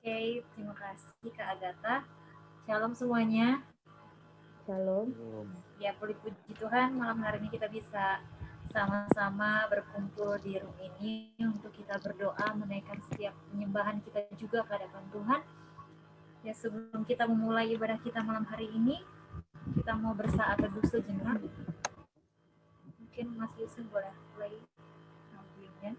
Oke, terima kasih Kak Agatha. Shalom semuanya. Shalom. Ya, puji Tuhan malam hari ini kita bisa sama-sama berkumpul di room ini untuk kita berdoa menaikkan setiap penyembahan kita juga ke hadapan Tuhan. Ya, sebelum kita memulai ibadah kita malam hari ini, kita mau bersaat teduh sejenak. Mungkin Mas Yusuf boleh play audionya.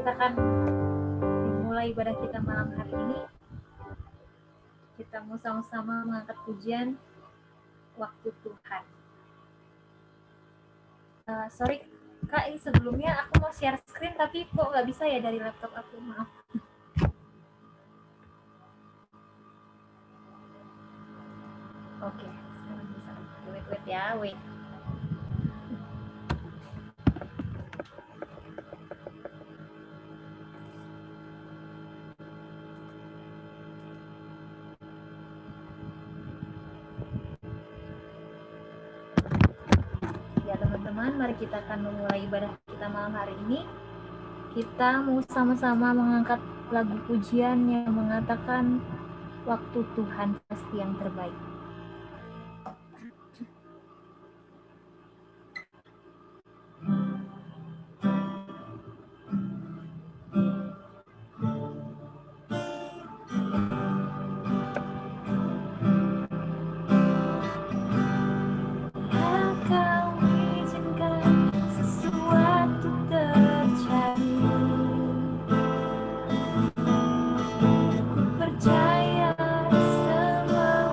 Kita akan memulai ibadah kita malam hari ini. Kita mau sama-sama mengangkat pujian waktu Tuhan. Sorry Kak, ini sebelumnya aku mau share screen tapi kok nggak bisa ya dari laptop aku, maaf. Oke, sekarang bisa. Wait ya, wait. Ya teman-teman, mari kita akan memulai ibadah kita malam hari ini. Kita mau sama-sama mengangkat lagu pujian yang mengatakan waktu Tuhan pasti yang terbaik. Percaya semua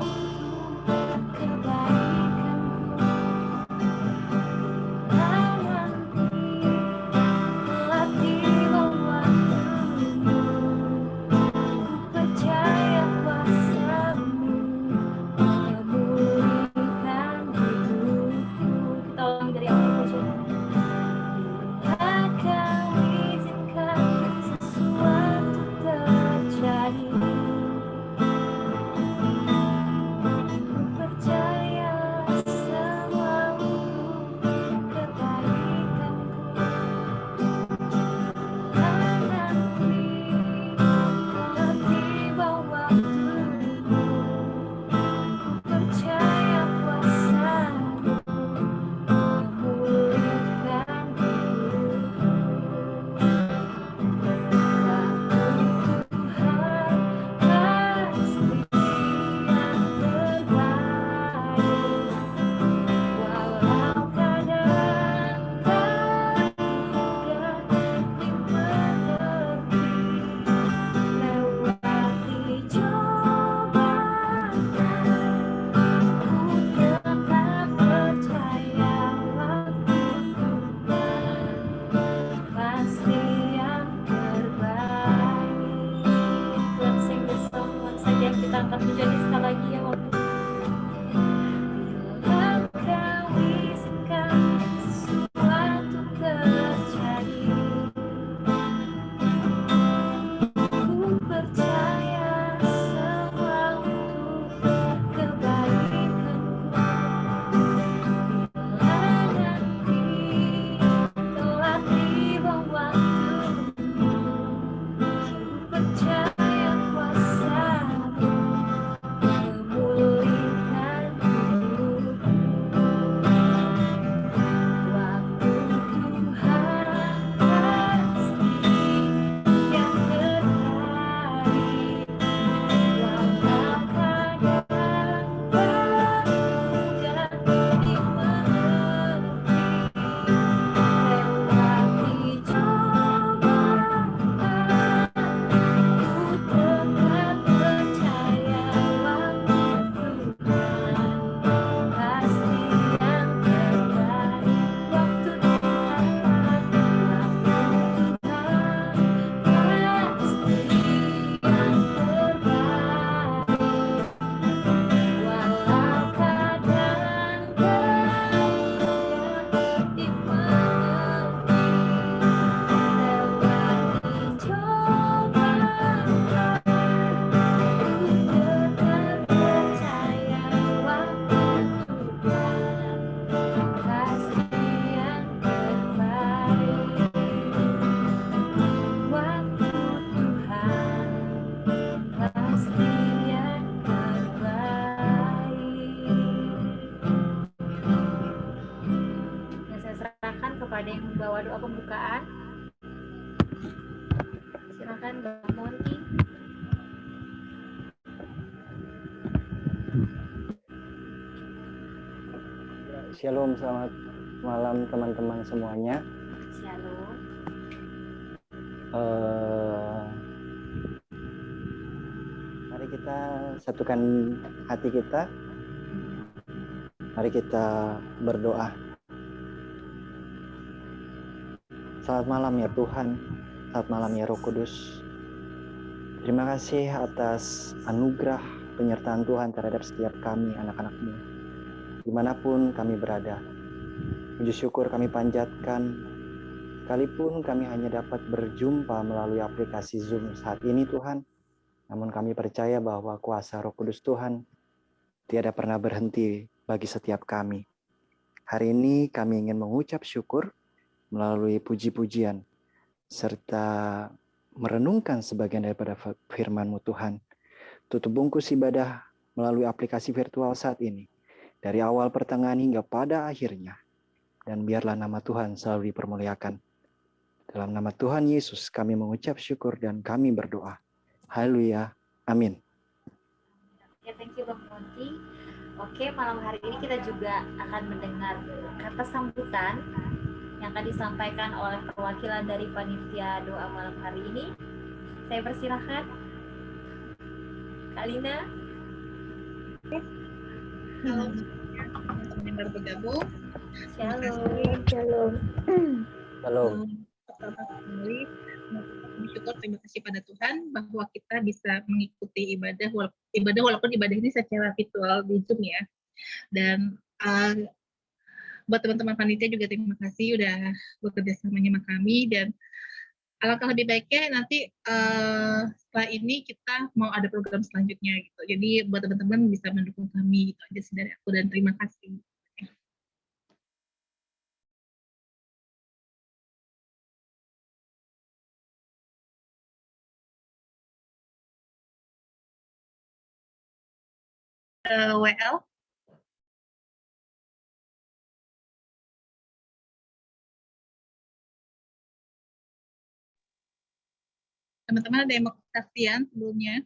Apa ada yang membawa doa pembukaan? Silakan Bang Monty. Shalom, selamat malam teman-teman semuanya. Shalom. Mari kita satukan hati kita. Mari kita berdoa. Selamat malam ya Tuhan. Selamat malam ya Roh Kudus. Terima kasih atas anugerah penyertaan Tuhan terhadap setiap kami, anak-anak-Mu. Dimanapun kami berada. Puji syukur kami panjatkan. Sekalipun kami hanya dapat berjumpa melalui aplikasi Zoom saat ini Tuhan. Namun kami percaya bahwa kuasa Roh Kudus Tuhan tiada pernah berhenti bagi setiap kami. Hari ini kami ingin mengucap syukur melalui puji-pujian serta merenungkan sebagian daripada firman-Mu Tuhan. Tutup bungkus ibadah melalui aplikasi virtual saat ini. Dari awal pertengahan hingga pada akhirnya. Dan biarlah nama Tuhan selalu dipermuliakan. Dalam nama Tuhan Yesus kami mengucap syukur dan kami berdoa. Haleluya. Amin. Oke, thank you Bang Monty. Oke, malam hari ini kita juga akan mendengar kata sambutan yang akan disampaikan oleh perwakilan dari panitia doa malam hari ini. Saya persilahkan Kak Lina. Halo teman-teman yang baru bergabung. Shalom. Shalom. Halo. Pertama kali bersyukur, terima kasih pada Tuhan bahwa kita bisa mengikuti ibadah walaupun ibadah ini secara virtual di Zoom ya. Dan buat teman-teman panitia juga terima kasih udah bekerja samanya sama kami, dan alangkah lebih baiknya nanti setelah ini kita mau ada program selanjutnya gitu. Jadi buat teman-teman bisa mendukung kami, gitu aja sih dari aku, dan terima kasih. WL. Teman-teman ada yang mau kesaksian sebelumnya?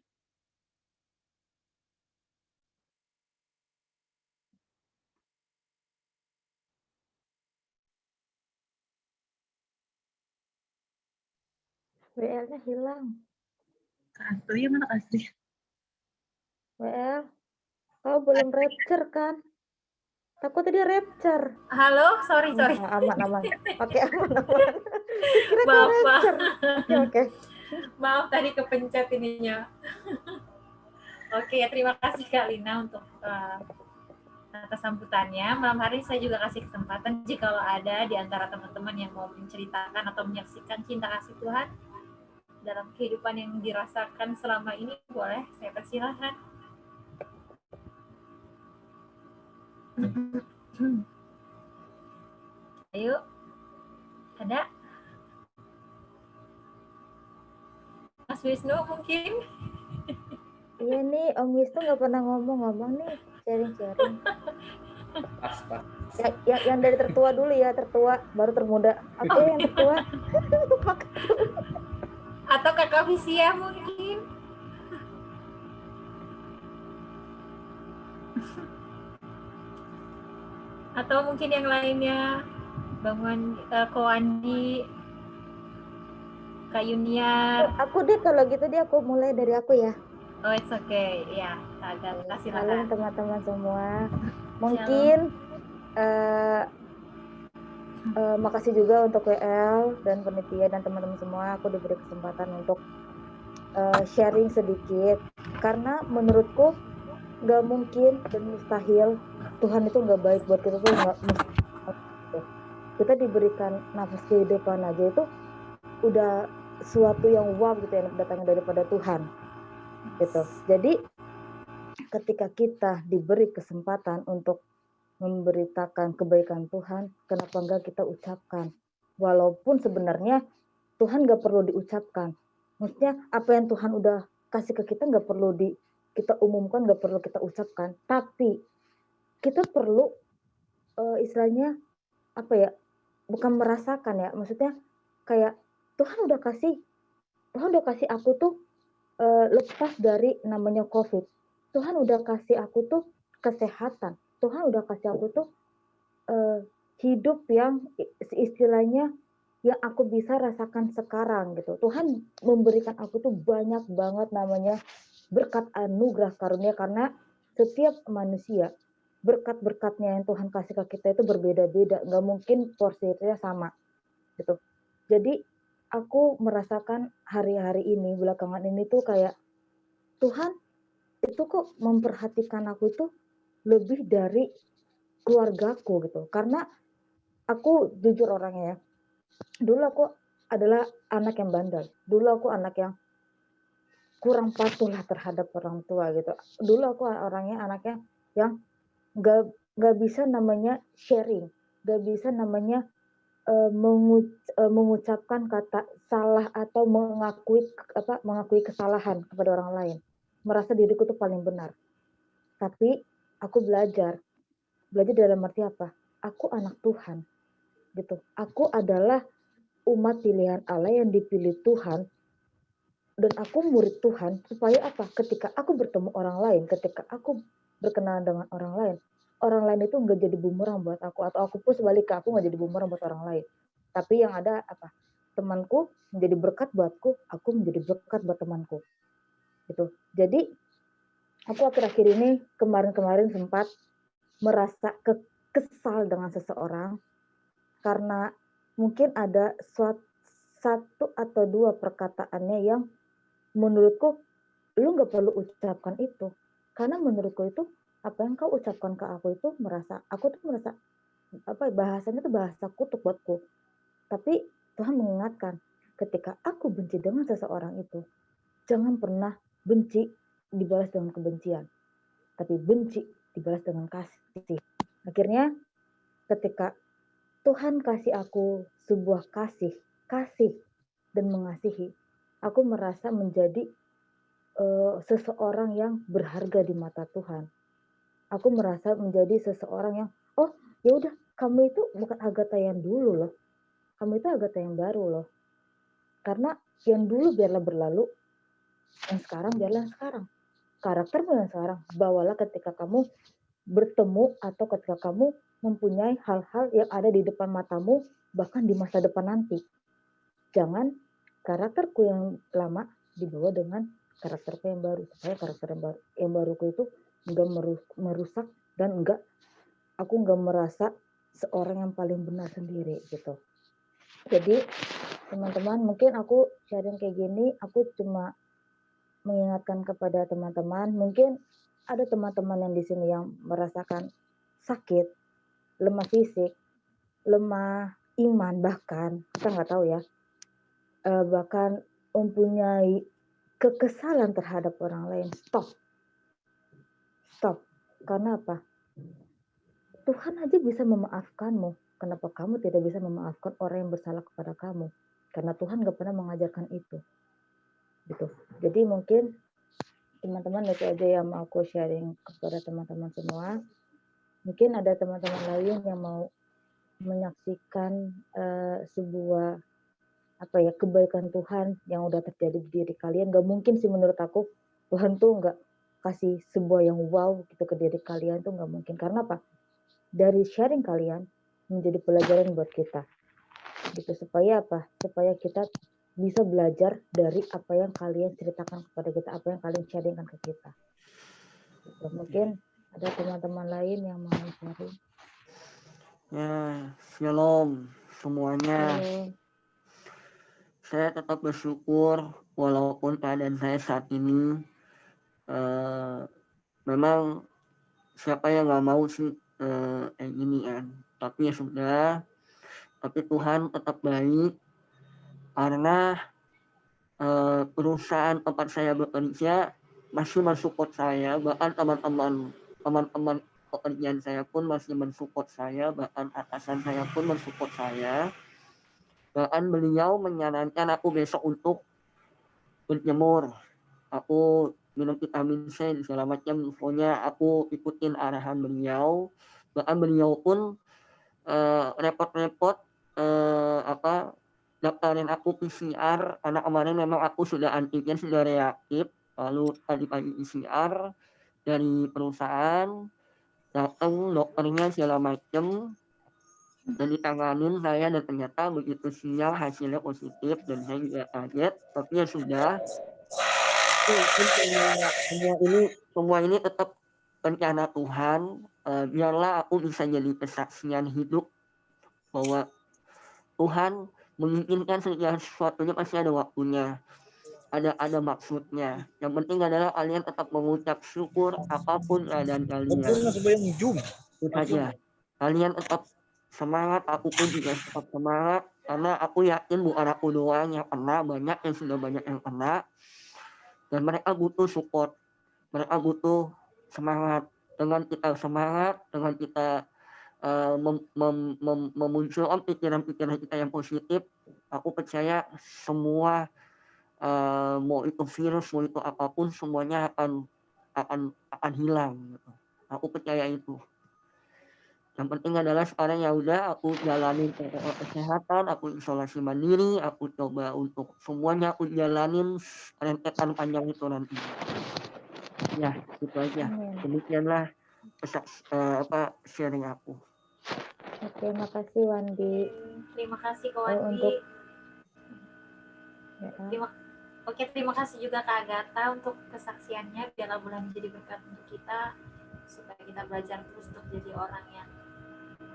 WL-nya hilang. Kak Astri, mana Kak Astri? WL, kau belum rapture kan? Takut tadi rapture. Halo, sorry. Aman. Oke, aman. Kira kau Maaf, rapture. Oke. Maaf tadi kepencet ininya. Oke, terima kasih Kak Lina untuk atas sambutannya. Malam hari ini saya juga kasih kesempatan jika ada di antara teman-teman yang mau menceritakan atau menyaksikan cinta kasih Tuhan dalam kehidupan yang dirasakan selama ini, boleh saya persilahkan. Ayo, ada? Mas Wisnu mungkin? Iya nih, Om Wisnu nggak pernah ngomong nih, sharing. Yang dari tertua dulu ya, tertua baru termuda. Oke, yang tertua. Atau Kakak Visia mungkin? Atau mungkin yang lainnya, Bang Ko Andi, Kak Yuniar. Aku deh kalau gitu aku mulai dari aku ya. Oh, it's okay. Ya, agak Halo teman-teman semua. Mungkin makasih juga untuk WL dan panitia dan teman-teman semua. Aku diberi kesempatan untuk sharing sedikit. Karena menurutku nggak mungkin dan mustahil Tuhan itu nggak baik buat kita tuh, nggak mustahil. Kita diberikan nafas kehidupan aja itu udah suatu yang wow gitu, yang datangnya daripada Tuhan gitu. Jadi ketika kita diberi kesempatan untuk memberitakan kebaikan Tuhan, kenapa enggak kita ucapkan? Walaupun sebenarnya Tuhan nggak perlu diucapkan. Maksudnya apa yang Tuhan udah kasih ke kita nggak perlu kita umumkan, nggak perlu kita ucapkan. Tapi kita perlu istilahnya apa ya, bukan merasakan ya, maksudnya kayak Tuhan udah kasih aku tuh lepas dari namanya COVID. Tuhan udah kasih aku tuh kesehatan. Tuhan udah kasih aku tuh hidup yang istilahnya yang aku bisa rasakan sekarang gitu. Tuhan memberikan aku tuh banyak banget namanya berkat anugerah karunia, karena setiap manusia berkat-berkatnya yang Tuhan kasih ke kita itu berbeda-beda, nggak mungkin porsinya sama gitu. Jadi aku merasakan hari-hari ini belakangan ini tuh kayak Tuhan itu kok memperhatikan aku itu lebih dari keluargaku gitu. Karena aku jujur orangnya ya, dulu aku adalah anak yang bandel. Dulu aku anak yang kurang patuh lah terhadap orang tua gitu. Dulu aku orangnya anaknya yang gak bisa namanya sharing, gak bisa namanya mengucapkan kata salah atau mengakui kesalahan kepada orang lain. Merasa diriku tuh paling benar. Tapi aku belajar dalam arti apa? Aku anak Tuhan gitu. Aku adalah umat pilihan Allah yang dipilih Tuhan, dan aku murid Tuhan, supaya apa? Ketika aku bertemu orang lain, ketika aku berkenalan dengan orang lain itu nggak jadi bumerang buat aku, atau aku pun sebaliknya, aku nggak jadi bumerang buat orang lain. Tapi yang ada apa? Temanku menjadi berkat buatku, aku menjadi berkat buat temanku. Gitu. Jadi aku akhir-akhir ini kemarin sempat merasa kesal dengan seseorang karena mungkin ada satu atau dua perkataannya yang menurutku lu nggak perlu ucapkan itu, karena menurutku itu apa yang kau ucapkan ke aku itu aku tuh merasa bahasanya tuh bahasa kutuk buatku. Tapi Tuhan mengingatkan, ketika aku benci dengan seseorang itu, jangan pernah benci dibalas dengan kebencian, tapi benci dibalas dengan kasih. Akhirnya ketika Tuhan kasih aku sebuah kasih dan mengasihi, aku merasa menjadi seseorang yang berharga di mata Tuhan. Aku merasa menjadi seseorang yang, oh ya udah, kamu itu bukan Agatha yang dulu loh, kamu itu Agatha yang baru loh. Karena yang dulu biarlah berlalu, yang sekarang biarlah sekarang. Karaktermu yang sekarang bawalah ketika kamu bertemu atau ketika kamu mempunyai hal-hal yang ada di depan matamu, bahkan di masa depan nanti. Jangan karakterku yang lama dibawa dengan karakterku yang baru, supaya karakter yang baruku itu enggak merusak dan aku enggak merasa seorang yang paling benar sendiri gitu. Jadi teman-teman, mungkin aku sharing kayak gini, aku cuma mengingatkan kepada teman-teman, mungkin ada teman-teman yang di sini yang merasakan sakit, lemah fisik, lemah iman, bahkan kita nggak tahu ya, bahkan mempunyai kekesalan terhadap orang lain. Stop. Karena apa? Tuhan aja bisa memaafkanmu. Kenapa kamu tidak bisa memaafkan orang yang bersalah kepada kamu? Karena Tuhan gak pernah mengajarkan itu. Gitu. Jadi mungkin teman-teman itu aja yang mau aku sharing kepada teman-teman semua. Mungkin ada teman-teman lain yang mau menyaksikan sebuah kebaikan Tuhan yang udah terjadi di diri kalian. Gak mungkin sih menurut aku Tuhan tuh gak kasih sebuah yang wow gitu ke diri kalian, tuh gak mungkin. Karena apa? Dari sharing kalian menjadi pelajaran buat kita gitu. Supaya apa? Supaya kita bisa belajar dari apa yang kalian ceritakan kepada kita, apa yang kalian sharingkan ke kita gitu. Mungkin ada teman-teman lain yang mau sharing. Ya, shalom semuanya. Saya tetap bersyukur walaupun keadaan saya saat ini memang siapa yang nggak mau sih kayak gini kan. Tapi ya sudah, tapi Tuhan tetap baik karena perusahaan tempat saya bekerja masih mensupport saya, bahkan teman-teman pekerjaan saya pun masih mensupport saya, bahkan atasan saya pun mensupport saya. Bahkan beliau menyarankan aku besok untuk berjemur, aku minum vitamin C segala macam, infonya aku ikutin arahan beliau. Bahkan beliau pun repot-repot aku PCR, karena kemarin memang aku sudah antigen, sudah reaktif. Lalu tadi pagi PCR dari perusahaan, datang dokternya segala macam, dan ditanganin saya, dan ternyata begitu siang hasilnya positif, dan saya juga kaget. Tapi ya sudah, mungkin semua ini tetap rencana Tuhan. Biarlah aku bisa jadi kesaksian hidup bahwa Tuhan menginginkan segala sesuatunya pasti ada waktunya, ada maksudnya. Yang penting adalah kalian tetap mengucap syukur apapun keadaan kalian. Itu saja. Kalian tetap semangat, aku pun juga tetap semangat, karena aku yakin bukan aku doang yang kena, banyak yang sudah banyak yang kena, dan mereka butuh support, mereka butuh semangat. Dengan kita semangat, dengan kita memunculkan pikiran-pikiran kita yang positif, aku percaya semua, mau itu virus, mau itu apapun, semuanya akan hilang gitu. Aku percaya itu. Yang penting adalah sekarang ya udah, aku jalanin protokol kesehatan, aku isolasi mandiri, aku coba untuk semuanya aku jalanin rentetan panjang itu nanti. Ya, itu aja. Amin. Demikianlah sharing aku. Oke, makasih Wandi. Terima kasih Kak Wandi. Untuk terima kasih juga Kak Agatha untuk kesaksiannya. Biarlah bulan menjadi berkat untuk kita, supaya kita belajar terus untuk jadi orang yang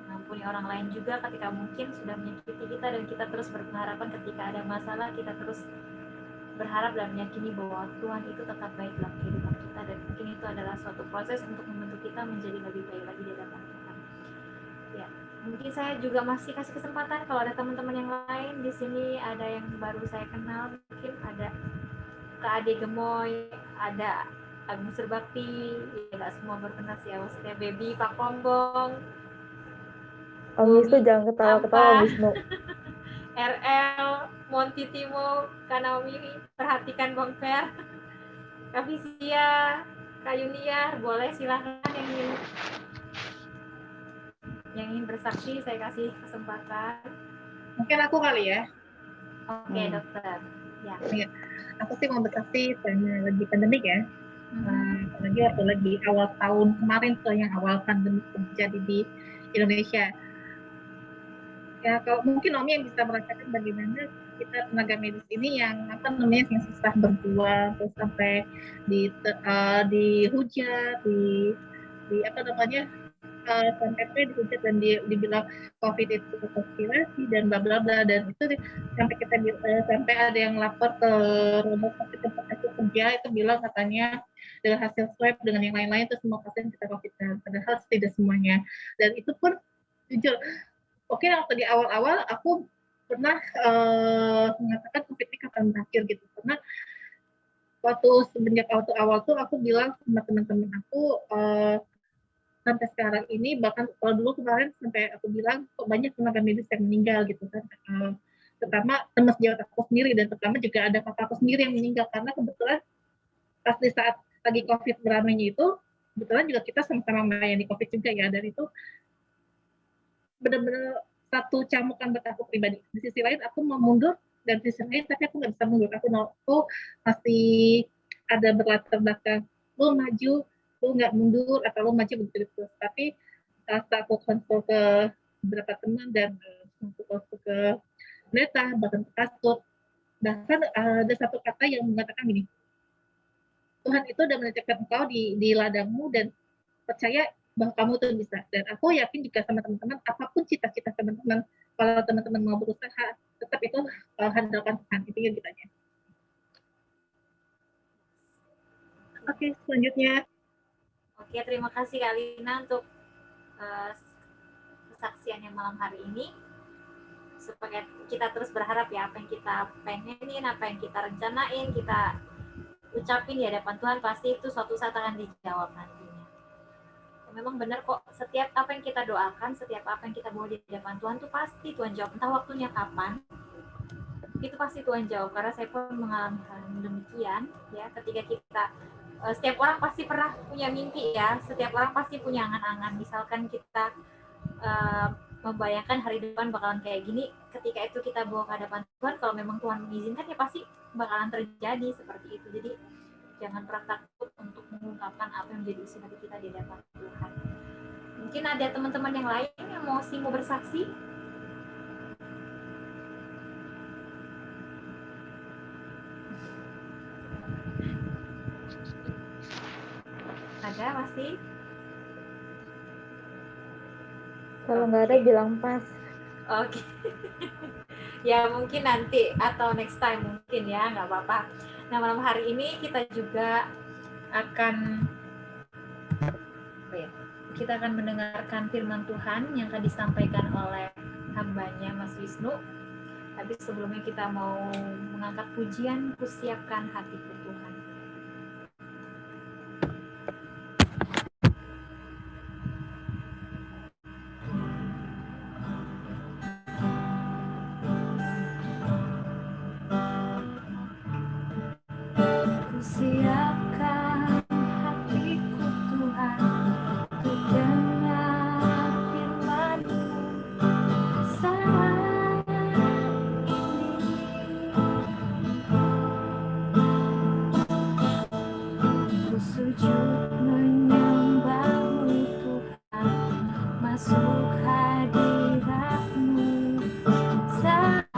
mengampuni orang lain juga ketika mungkin sudah menyakiti kita, dan kita terus berpengharapan ketika ada masalah, kita terus berharap dan meyakini bahwa Tuhan itu tetap baik dalam kehidupan kita, dan mungkin itu adalah suatu proses untuk membentuk kita menjadi lebih baik lagi di hadapan Tuhan. Ya, mungkin saya juga masih kasih kesempatan kalau ada teman-teman yang lain di sini, ada yang baru saya kenal, mungkin ada Kak Ade Gemoy, ada Agung Serbakti, ya nggak semua berkenan sih ya, maksudnya Baby, Pak Pombong, Om Wisnu, jangan ketawa-ketawa Om Wisnu. RL, Monty Timo, Kanaomi, perhatikan Bang Per, Kak Visia, Kak Yunia, boleh silahkan yang ingin bersaksi, saya kasih kesempatan. Mungkin aku kali ya. Oke, dokter. Ya. Aku sih mau bersaksi karena lagi pandemik ya. Apalagi waktu lagi awal tahun kemarin tuh, yang awal pandemi terjadi di Indonesia. Ya, kalau mungkin Omi yang bisa merasakan bagaimana kita tenaga medis ini yang yang susah berjuang, terus sampai dihujat, sampai dihujat dan dibilang COVID itu konspirasi dan bla bla bla, dan itu sampai ada yang lapor ke rumah sakit tempat aku kerja, itu bilang katanya dengan hasil swab dengan yang lain-lain itu semua pasien kita COVID, padahal tidak semuanya. Dan itu pun jujur, oke, waktu di awal-awal aku pernah mengatakan COVID ini kapan berakhir gitu, karena semenjak awal tuh aku bilang sama teman-teman aku, sampai sekarang ini, bahkan kalau dulu kemarin sampai aku bilang kok banyak tenaga medis yang meninggal gitu kan, terutama teman sejawat aku sendiri, dan terutama juga ada kakak aku sendiri yang meninggal, karena kebetulan pas di saat lagi COVID beramainya itu, kebetulan juga kita sama-sama melayani COVID juga ya, dan itu benar-benar satu camukan buat aku pribadi. Di sisi lain aku mau mundur, dan di sisi lain tapi aku nggak bisa mundur, aku masih ada berlatar belakang, lu maju, lu nggak mundur, atau lu maju begitu. Tapi saat aku konsul ke beberapa teman dan konsul ke pendeta, bahkan ke kasut, bahkan ada satu kata yang mengatakan gini, Tuhan itu udah menetapkan engkau di ladangmu, dan percaya bahwa kamu tuh bisa. Dan aku yakin juga sama teman-teman, apapun cita-cita teman-teman, kalau teman-teman mau berusaha, tetap itu handalkan Tuhan. Itu yang kita lihat. Oke, selanjutnya. Oke, terima kasih Kak Lina untuk kesaksiannya malam hari ini. Supaya kita terus berharap ya, apa yang kita pengenin, apa yang kita rencanain, kita ucapin di hadapan Tuhan, pasti itu suatu saat akan dijawab nantinya. Memang benar kok, setiap apa yang kita doakan, setiap apa yang kita bawa di hadapan Tuhan tuh pasti Tuhan jawab. Entah waktunya kapan, itu pasti Tuhan jawab. Karena saya pun mengalami hal demikian ya, ketika kita setiap orang pasti pernah punya mimpi ya, setiap orang pasti punya angan-angan. Misalkan kita membayangkan hari depan bakalan kayak gini, ketika itu kita bawa ke hadapan Tuhan, kalau memang Tuhan mengizinkan ya pasti bakalan terjadi seperti itu. Jadi jangan pernah takut untuk mengungkapkan apa yang menjadi isi hati kita di hadapan Tuhan. Mungkin ada teman-teman yang lain yang mau bersaksi. Ada masih? Kalau nggak ada bilang pas. Oke. Ya mungkin nanti atau next time mungkin ya, nggak apa-apa. Nah malam hari ini kita juga akan mendengarkan firman Tuhan yang akan disampaikan oleh hambanya Mas Wisnu. Tapi sebelumnya kita mau mengangkat pujian, kusiapkan hatiku Tuhan. Kusiapkan hatiku Tuhan untuk dengar firman-Mu saat ini. Ku sujud menyembah-Mu Tuhan, masuk hadirat-Mu saat ini.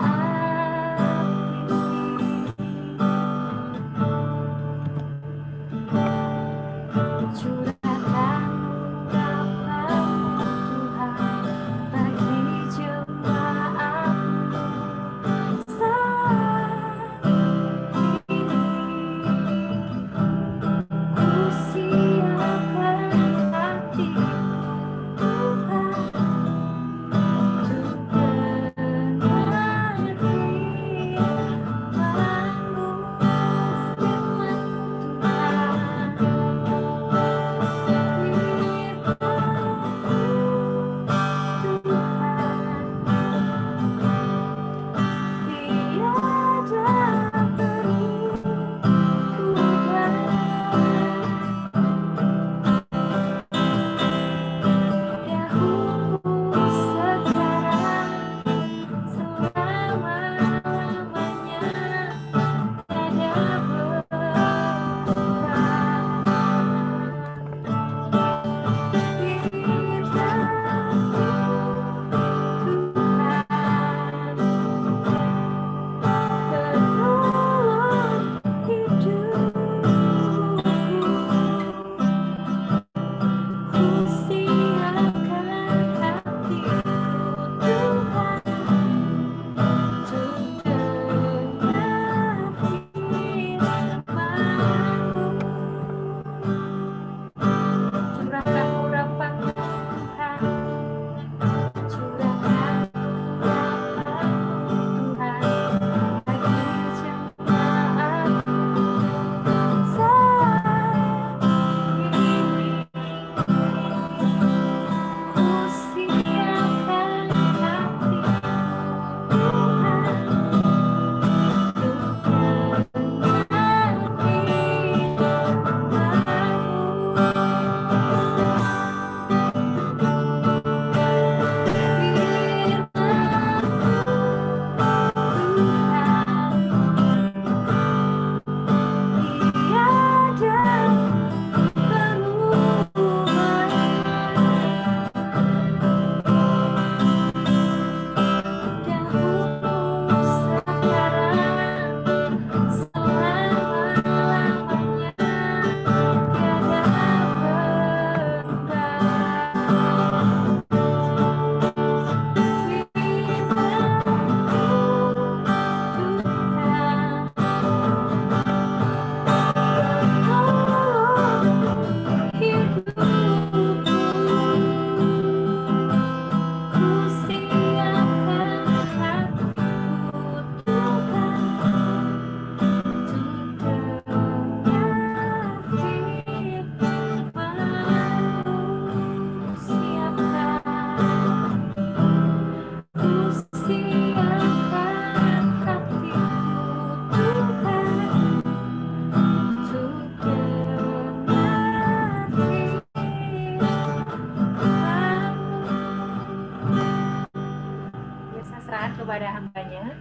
pasrahan kepada hambanya.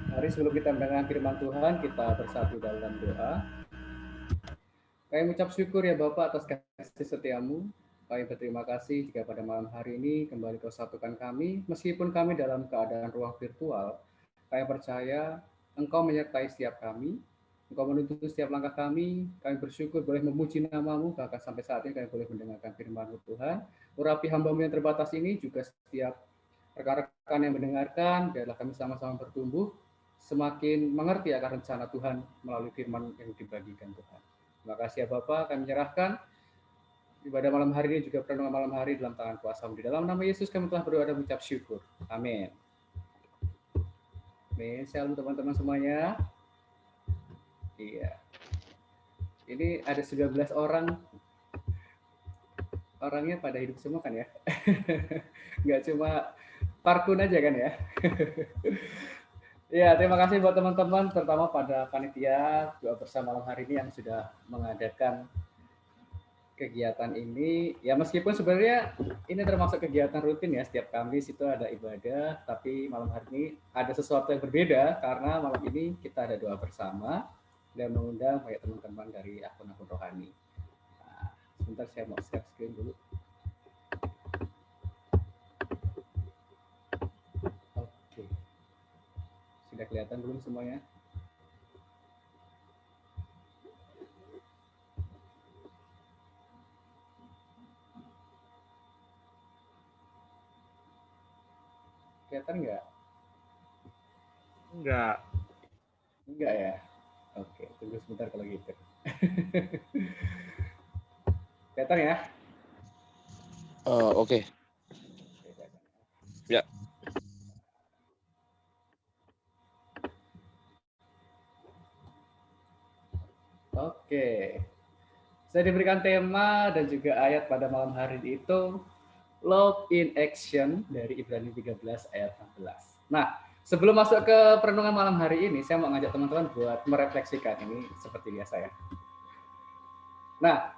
Mari sebelum kita mendengar firman Tuhan, kita bersatu dalam doa. Kami mengucap syukur ya Bapak atas kasih setiamu. Kami berterima kasih jika pada malam hari ini kembali Kau satukan kami, meskipun kami dalam keadaan ruang virtual. Kami percaya Engkau menyertai setiap kami, Engkau menuntun setiap langkah kami bersyukur boleh memuji nama-Mu, bahkan sampai saat ini kami boleh mendengarkan firman-Mu Tuhan. Urapi hamba-Mu yang terbatas ini, juga setiap rekan-rekan yang mendengarkan, biarlah kami sama-sama bertumbuh, semakin mengerti akan rencana Tuhan melalui firman yang dibagikan Tuhan. Terima kasih ya Bapak, kami menyerahkan ibadah malam hari ini juga perenungan malam hari dalam tangan kuasa-Mu. Di dalam nama Yesus kami telah berdoa dan mengucap syukur. Amin. Amin. Shalom teman-teman semuanya. Iya. Ini ada 19 orang. Orangnya pada hidup semua kan ya? Nggak cuma parkun aja kan ya? Ya, terima kasih buat teman-teman, terutama pada panitia doa bersama malam hari ini yang sudah mengadakan kegiatan ini. Ya, meskipun sebenarnya ini termasuk kegiatan rutin ya, setiap Kamis itu ada ibadah, tapi malam hari ini ada sesuatu yang berbeda karena malam ini kita ada doa bersama dan mengundang banyak teman-teman dari akun-akun rohani. Nah, sebentar saya mau share screen dulu. Oke. Sudah kelihatan belum semuanya? Kelihatan nggak? Enggak. Enggak ya? Oke, tunggu sebentar kalau gitu. Kelihatan ya? Oke. Ya. Oke. Saya diberikan tema dan juga ayat pada malam hari itu Love in Action dari Ibrani 13 ayat 16. Nah, sebelum masuk ke perenungan malam hari ini, saya mau ngajak teman-teman buat merefleksikan ini seperti biasa ya. Nah,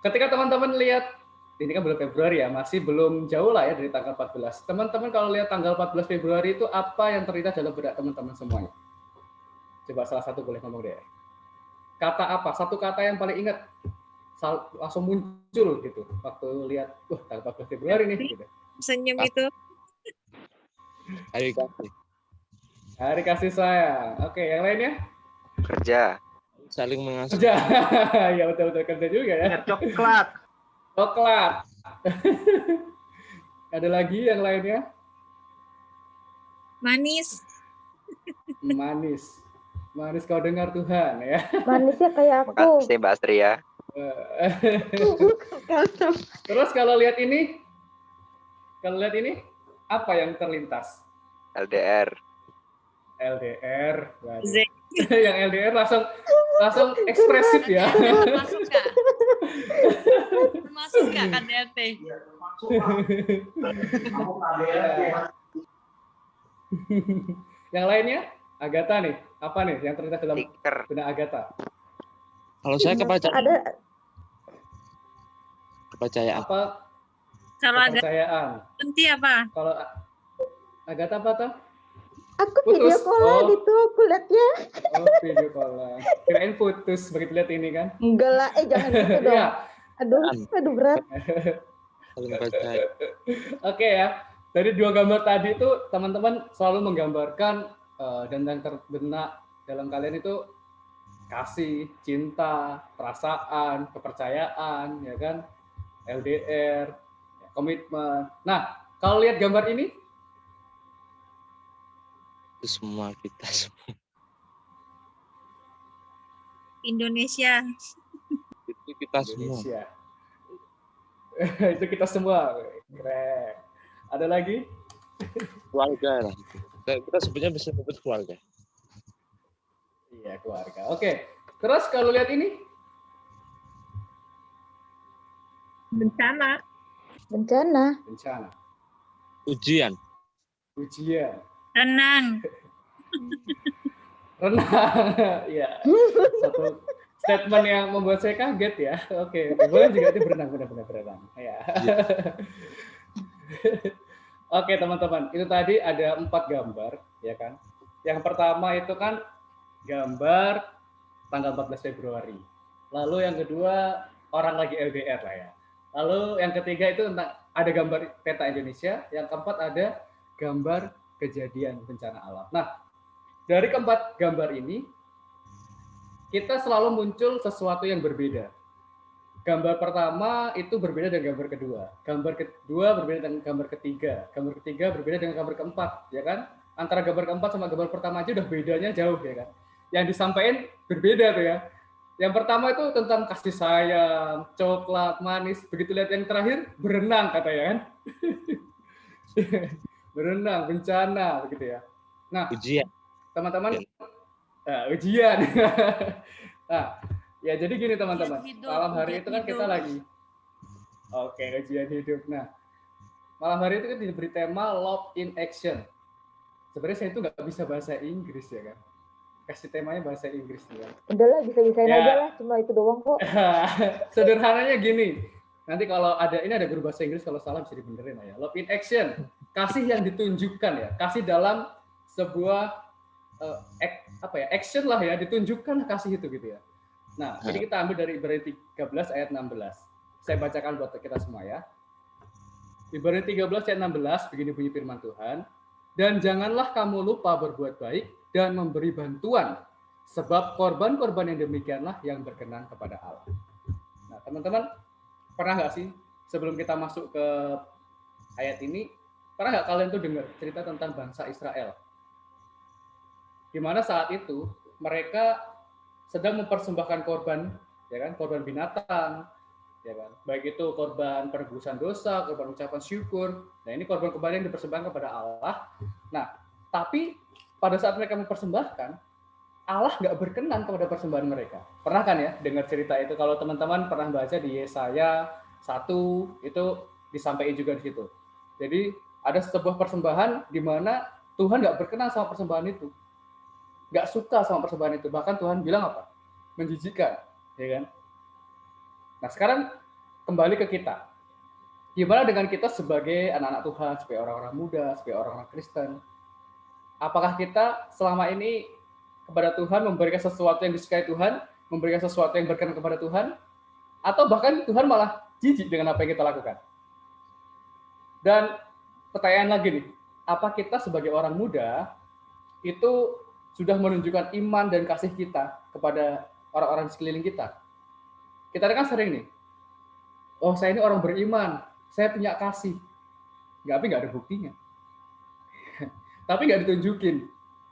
ketika teman-teman lihat, ini kan bulan Februari ya, masih belum jauh lah ya dari tanggal 14. Teman-teman kalau lihat tanggal 14 Februari itu apa yang terlintas dalam benak teman-teman semuanya? Coba salah satu boleh ngomong deh. Kata apa? Satu kata yang paling ingat langsung muncul gitu waktu lihat tanggal 14 Februari nih gitu. Senyum itu Hari kasih. Hari kasih sayang. Oke, yang lainnya? Kerja. Saling mengasihi. Kerja. Ya betul-betul kerja juga ya. Coklat. Coklat. Ada lagi yang lainnya? manis. Manis. Manis kau dengar Tuhan ya. Manisnya kayak aku. Makasih Mbak Astri ya. Terus kalau lihat ini apa yang terlintas? LDR. LDR. Z. Yang LDR langsung ekspresif ya. Masuk nggak? Masuk nggak KDRT? Yang lainnya? Agatha nih. Apa nih yang terlintas dalam Stiker. benak Agatha? Kalau saya kepercayaan. Ada Kepercayaan. Apa? Kalau agak Kepercayaan. penting apa? Kalau Agatha apa tuh? aku Putus. video call itu aku liatnya. Oh, video call. Kirain putus begitu lihat ini kan? Enggak lah, jangan gitu dong. Iya. Aduh berat. Saling percaya. Oke ya. Dari dua gambar tadi itu teman-teman selalu menggambarkan dan yang terbenak dalam kalian itu kasih, cinta, perasaan, kepercayaan, ya kan? LDR, komitmen. Nah, kalau lihat gambar ini, Itu semua kita semua. Indonesia. Itu kita semua. Indonesia. Itu kita semua. Keren. Ada lagi? Keluarga lah. Kita sebenarnya bisa sebut keluarga. Iya, keluarga. Oke. Terus kalau lihat ini, Bencana. bencana, Ujian. ujian, Renang. renang. Ya, satu statement yang membuat saya kaget ya. Oke, boleh juga itu berenang, benar-benar berenang. Ya. Oke teman-teman, itu tadi ada 4 gambar, ya kan? Yang pertama itu kan gambar tanggal 14 Februari. Lalu yang kedua orang lagi LDR lah ya. Lalu yang ketiga itu tentang ada gambar peta Indonesia. Yang keempat ada gambar kejadian bencana alam. Nah, dari keempat gambar ini kita selalu muncul sesuatu yang berbeda. Gambar pertama itu berbeda dengan gambar kedua. Gambar kedua berbeda dengan gambar ketiga. Gambar ketiga berbeda dengan gambar keempat, ya kan? Antara gambar keempat sama gambar pertama aja udah bedanya jauh, ya kan? Yang disampaikan berbeda tuh ya. Yang pertama itu tentang kasih sayang, coklat, manis. Begitu lihat yang terakhir, berenang katanya kan? Berenang, bencana, begitu ya. Nah, Ujian. teman-teman, ujian. Nah, ya jadi gini teman-teman, malam hari itu kan kita lagi, ujian hidup. Nah, malam hari itu kan diberi tema Love in Action. Sebenarnya saya itu nggak bisa bahasa Inggris ya kan, kasih temanya bahasa Inggris ya. Udahlah, bisa-bisain aja lah, cuma itu doang kok. Sederhananya gini, nanti kalau ada guru bahasa Inggris, kalau salah bisa dibenerin ya. Love in Action, kasih yang ditunjukkan ya, kasih dalam sebuah action lah ya, ditunjukkan kasih itu gitu ya. Nah, ini kita ambil dari Ibrani 13 ayat 16. Saya bacakan buat kita semua ya. Ibrani 13 ayat 16, begini bunyi firman Tuhan. Dan janganlah kamu lupa berbuat baik dan memberi bantuan, sebab korban-korban yang demikianlah yang berkenan kepada Allah. Nah, teman-teman, pernah nggak sih sebelum kita masuk ke ayat ini, pernah nggak kalian tuh dengar cerita tentang bangsa Israel? Di mana saat itu mereka sedang mempersembahkan korban, ya kan, korban binatang, ya kan, baik itu korban penebusan dosa, korban ucapan syukur. Nah, ini korban-korban yang dipersembahkan kepada Allah. Nah, tapi pada saat mereka mempersembahkan, Allah nggak berkenan kepada persembahan mereka. Pernah kan ya dengar cerita itu? Kalau teman-teman pernah baca di Yesaya 1, itu disampaikan juga di situ. Jadi ada sebuah persembahan di mana Tuhan nggak berkenan sama persembahan itu. Nggak suka sama persembahan itu. Bahkan Tuhan bilang apa? Menjijikkan, ya kan? Nah, sekarang kembali ke kita. Gimana dengan kita sebagai anak-anak Tuhan, sebagai orang-orang muda, sebagai orang-orang Kristen? Apakah kita selama ini kepada Tuhan memberikan sesuatu yang disukai Tuhan, memberikan sesuatu yang berkenan kepada Tuhan, atau bahkan Tuhan malah jijik dengan apa yang kita lakukan? Dan pertanyaan lagi nih, apa kita sebagai orang muda itu sudah menunjukkan iman dan kasih kita kepada orang-orang di sekeliling kita? Kita kan sering nih, oh saya ini orang beriman, saya punya kasih, tapi nggak ada buktinya. Tapi nggak ditunjukin.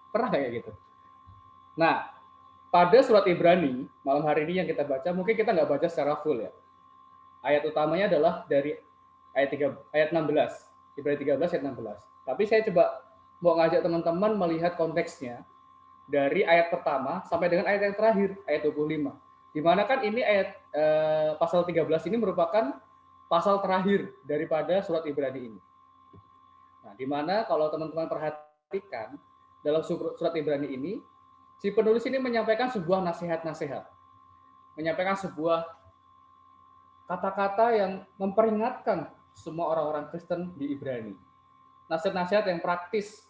Pernah kayak gitu? Nah, pada surat Ibrani, malam hari ini yang kita baca, mungkin kita nggak baca secara full ya. Ayat utamanya adalah dari ayat 16, Ibrani 13 ayat 16. Tapi saya coba mau ngajak teman-teman melihat konteksnya dari ayat pertama sampai dengan ayat yang terakhir, ayat 25. Di mana kan ini ayat pasal 13 ini merupakan pasal terakhir daripada surat Ibrani ini. Nah, di mana kalau teman-teman perhatikan dalam surat Ibrani ini, si penulis ini menyampaikan sebuah nasihat-nasihat, menyampaikan sebuah kata-kata yang memperingatkan semua orang-orang Kristen di Ibrani. Nasihat-nasihat yang praktis,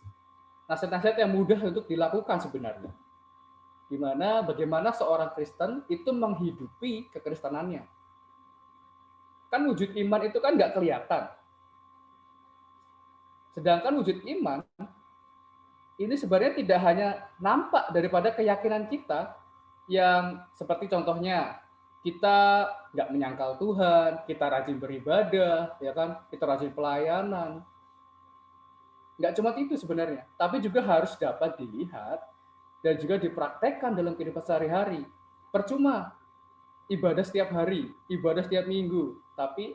nasihat-nasihat yang mudah untuk dilakukan sebenarnya. Di mana bagaimana seorang Kristen itu menghidupi kekristenannya. Kan wujud iman itu kan nggak kelihatan. Sedangkan wujud iman ini sebenarnya tidak hanya nampak daripada keyakinan kita yang seperti contohnya kita nggak menyangkal Tuhan, kita rajin beribadah, ya kan, kita rajin pelayanan. Nggak cuma itu sebenarnya, tapi juga harus dapat dilihat dan juga dipraktekkan dalam kehidupan sehari-hari. Percuma ibadah setiap hari, ibadah setiap minggu, tapi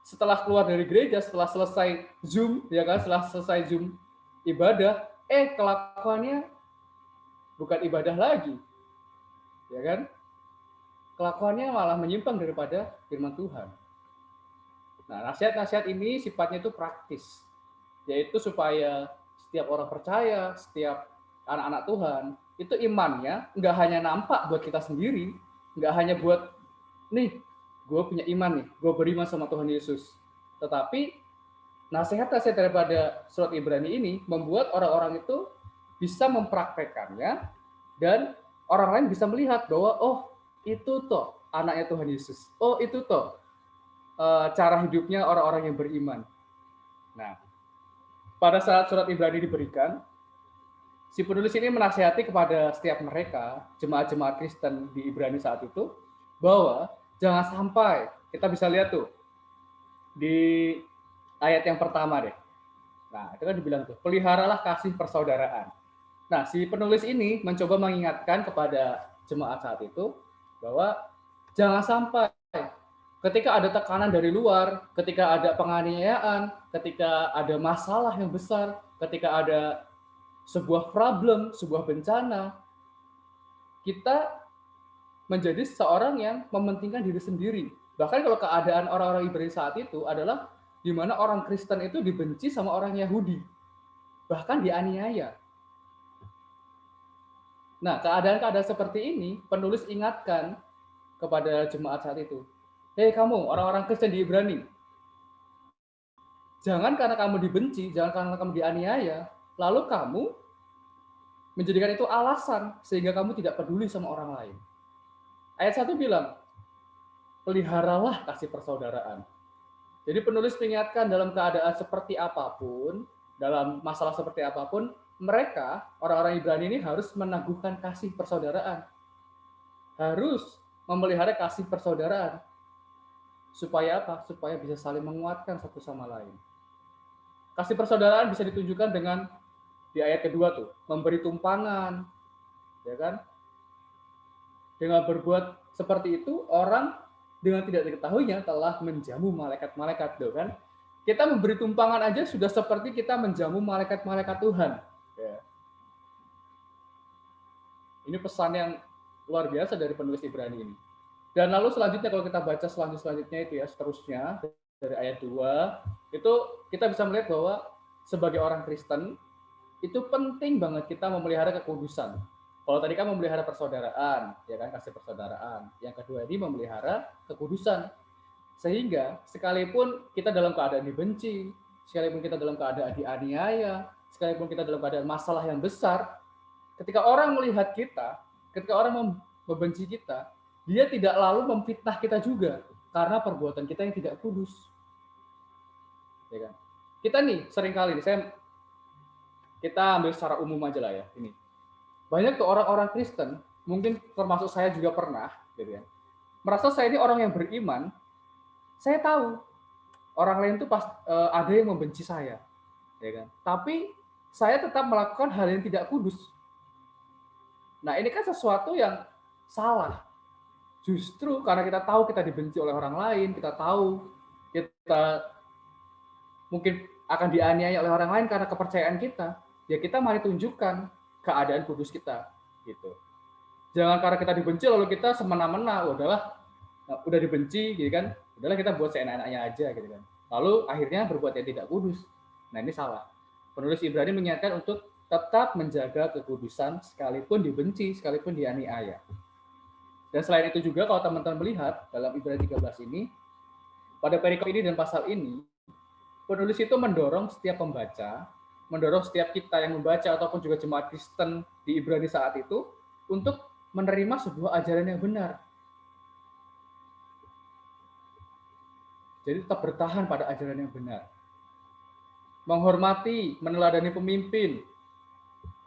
setelah keluar dari gereja, setelah selesai Zoom, ya kan, setelah selesai Zoom ibadah, kelakuannya bukan ibadah lagi, ya kan? Kelakuannya malah menyimpang daripada firman Tuhan. Nah, nasihat-nasihat ini sifatnya itu praktis, yaitu supaya setiap orang percaya, setiap anak-anak Tuhan, itu imannya nggak hanya nampak buat kita sendiri, nggak hanya buat, nih, gue punya iman nih, gue beriman sama Tuhan Yesus. Tetapi nasihat-nasihat daripada surat Ibrani ini membuat orang-orang itu bisa mempraktekannya dan orang lain bisa melihat bahwa oh itu toh anaknya Tuhan Yesus. Oh itu toh cara hidupnya orang-orang yang beriman. Nah, pada saat surat Ibrani diberikan, si penulis ini menasihati kepada setiap mereka, jemaat-jemaat Kristen di Ibrani saat itu, bahwa jangan sampai, kita bisa lihat tuh, di ayat yang pertama deh. Nah, itu kan dibilang tuh, peliharalah kasih persaudaraan. Nah, si penulis ini mencoba mengingatkan kepada jemaat saat itu, bahwa jangan sampai ketika ada tekanan dari luar, ketika ada penganiayaan, ketika ada masalah yang besar, ketika ada sebuah problem, sebuah bencana, kita menjadi seorang yang mementingkan diri sendiri. Bahkan kalau keadaan orang-orang Ibrani saat itu adalah di mana orang Kristen itu dibenci sama orang Yahudi, bahkan dianiaya. Nah, keadaan-keadaan seperti ini, penulis ingatkan kepada jemaat saat itu, hei kamu, orang-orang Kristen di Ibrani, jangan karena kamu dibenci, jangan karena kamu dianiaya, lalu kamu menjadikan itu alasan sehingga kamu tidak peduli sama orang lain. Ayat 1 bilang, peliharalah kasih persaudaraan. Jadi penulis mengingatkan dalam keadaan seperti apapun, dalam masalah seperti apapun, mereka, orang-orang Ibrani ini harus meneguhkan kasih persaudaraan. Harus memelihara kasih persaudaraan. Supaya apa? Supaya bisa saling menguatkan satu sama lain. Kasih persaudaraan bisa ditunjukkan dengan di ayat kedua tuh, memberi tumpangan, ya kan? Dengan berbuat seperti itu, orang dengan tidak diketahuinya telah menjamu malaikat-malaikat, tuh kan? Kita memberi tumpangan aja sudah seperti kita menjamu malaikat-malaikat Tuhan. Ya. Ini pesan yang luar biasa dari penulis Ibrani ini. Dan lalu selanjutnya kalau kita baca selanjutnya itu ya, seterusnya dari ayat 2, itu kita bisa melihat bahwa sebagai orang Kristen, itu penting banget kita memelihara kekudusan. Kalau tadi kan memelihara persaudaraan, ya kan, kasih persaudaraan. Yang kedua ini memelihara kekudusan. Sehingga sekalipun kita dalam keadaan dibenci, sekalipun kita dalam keadaan dianiaya, sekalipun kita dalam keadaan masalah yang besar, ketika orang melihat kita, ketika orang membenci kita, dia tidak lalu memfitnah kita juga karena perbuatan kita yang tidak kudus. Ya kan? Kita nih seringkali nih, kita ambil secara umum aja lah ya ini. Banyak tuh orang-orang Kristen, mungkin termasuk saya juga pernah, gitu ya, merasa saya ini orang yang beriman. Saya tahu orang lain tuh ada yang membenci saya, ya kan? Tapi saya tetap melakukan hal yang tidak kudus. Nah ini kan sesuatu yang salah. Justru karena kita tahu kita dibenci oleh orang lain, kita tahu kita mungkin akan dianiaya oleh orang lain karena kepercayaan kita, ya kita mari tunjukkan keadaan kudus kita, gitu. Jangan karena kita dibenci lalu kita semena-mena, udah dibenci, gitu kan, udahlah kita buat seenak-enaknya aja, gitu kan. Lalu akhirnya berbuat yang tidak kudus. Nah ini salah. Penulis Ibrani mengingatkan untuk tetap menjaga kekudusan sekalipun dibenci, sekalipun dianiaya. Dan selain itu juga kalau teman-teman melihat dalam Ibrani 13 ini, pada perikop ini dan pasal ini, penulis itu mendorong setiap pembaca, mendorong setiap kita yang membaca ataupun juga jemaat Kristen di Ibrani saat itu untuk menerima sebuah ajaran yang benar. Jadi tetap bertahan pada ajaran yang benar. Menghormati, meneladani pemimpin,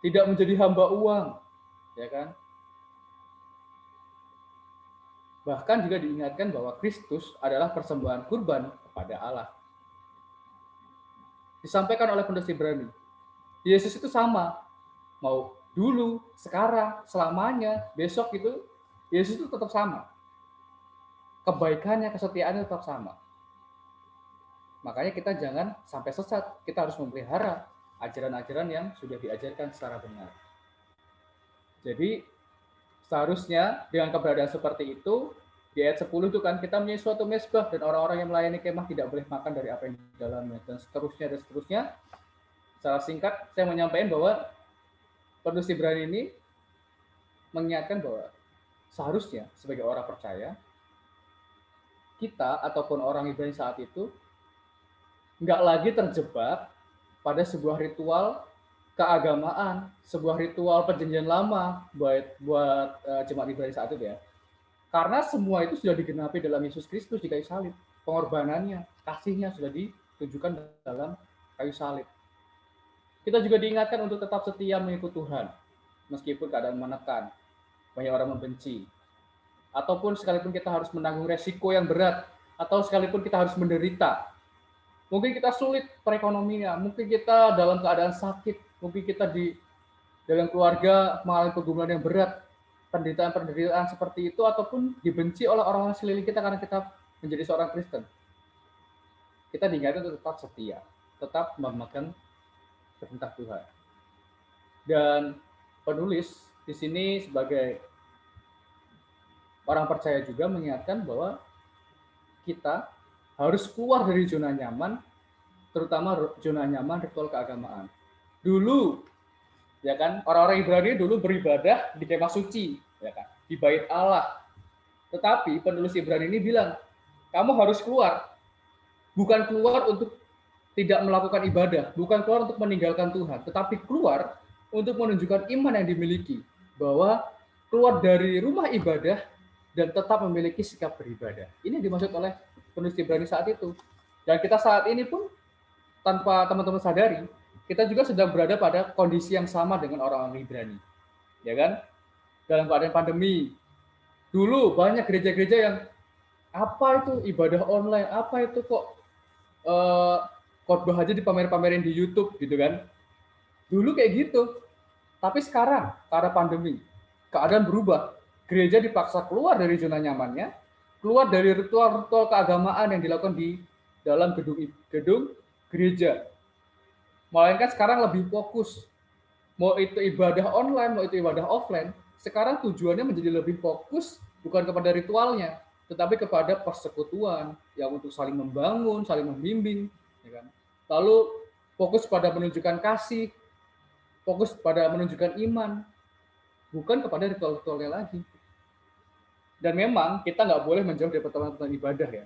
tidak menjadi hamba uang, ya kan? Bahkan juga diingatkan bahwa Kristus adalah persembahan kurban kepada Allah. Disampaikan oleh penulis Ibrani, Yesus itu sama, mau dulu, sekarang, selamanya, besok itu, Yesus itu tetap sama. Kebaikannya, kesetiaannya tetap sama. Makanya kita jangan sampai sesat, kita harus memelihara ajaran-ajaran yang sudah diajarkan secara benar. Jadi seharusnya dengan keberadaan seperti itu, di ayat 10 itu kan kita punya suatu mezbah dan orang-orang yang melayani kemah tidak boleh makan dari apa yang di dalamnya, dan seterusnya dan seterusnya. Secara singkat saya menyampaikan bahwa penulis Ibrani ini mengingatkan bahwa seharusnya sebagai orang percaya, kita ataupun orang Ibrani saat itu nggak lagi terjebak pada sebuah ritual keagamaan, sebuah ritual perjanjian lama buat jemaat Ibrani saat itu ya. Karena semua itu sudah digenapi dalam Yesus Kristus di kayu salib. Pengorbanannya, kasihnya sudah ditunjukkan dalam kayu salib. Kita juga diingatkan untuk tetap setia mengikut Tuhan, meskipun keadaan menekan, banyak orang membenci, ataupun sekalipun kita harus menanggung resiko yang berat, atau sekalipun kita harus menderita. Mungkin kita sulit perekonomian, mungkin kita dalam keadaan sakit, mungkin kita di dalam keluarga mengalami pergumulan yang berat, penderitaan seperti itu, ataupun dibenci oleh orang-orang sekeliling kita karena kita menjadi seorang Kristen. Kita diingatkan untuk tetap setia, tetap memegang perintah Tuhan. Dan penulis di sini sebagai orang percaya juga mengingatkan bahwa kita harus keluar dari zona nyaman, terutama zona nyaman ritual keagamaan. Dulu, ya kan, orang-orang Ibrani dulu beribadah di kemah suci, ya kan, di bait Allah. Tetapi penulis Ibrani ini bilang, kamu harus keluar, bukan keluar untuk tidak melakukan ibadah, bukan keluar untuk meninggalkan Tuhan, tetapi keluar untuk menunjukkan iman yang dimiliki, bahwa keluar dari rumah ibadah dan tetap memiliki sikap beribadah. Ini dimaksud oleh penulis Ibrani saat itu. Dan kita saat ini pun tanpa teman-teman sadari, kita juga sedang berada pada kondisi yang sama dengan orang-orang Ibrani. Ya kan? Dalam keadaan pandemi. Dulu banyak gereja-gereja yang apa itu ibadah online, apa itu kok khotbah aja dipamer-pamerin di YouTube gitu kan. Dulu kayak gitu. Tapi sekarang karena pandemi, keadaan berubah. Gereja dipaksa keluar dari zona nyamannya, keluar dari ritual-ritual keagamaan yang dilakukan di dalam gedung gereja. Melainkan sekarang lebih fokus. Mau itu ibadah online, mau itu ibadah offline, sekarang tujuannya menjadi lebih fokus bukan kepada ritualnya, tetapi kepada persekutuan yang untuk saling membangun, saling membimbing, ya kan? Lalu fokus pada menunjukkan kasih, fokus pada menunjukkan iman, bukan kepada ritual-ritualnya lagi. Dan memang kita nggak boleh menjauh dari pertemuan ibadah ya.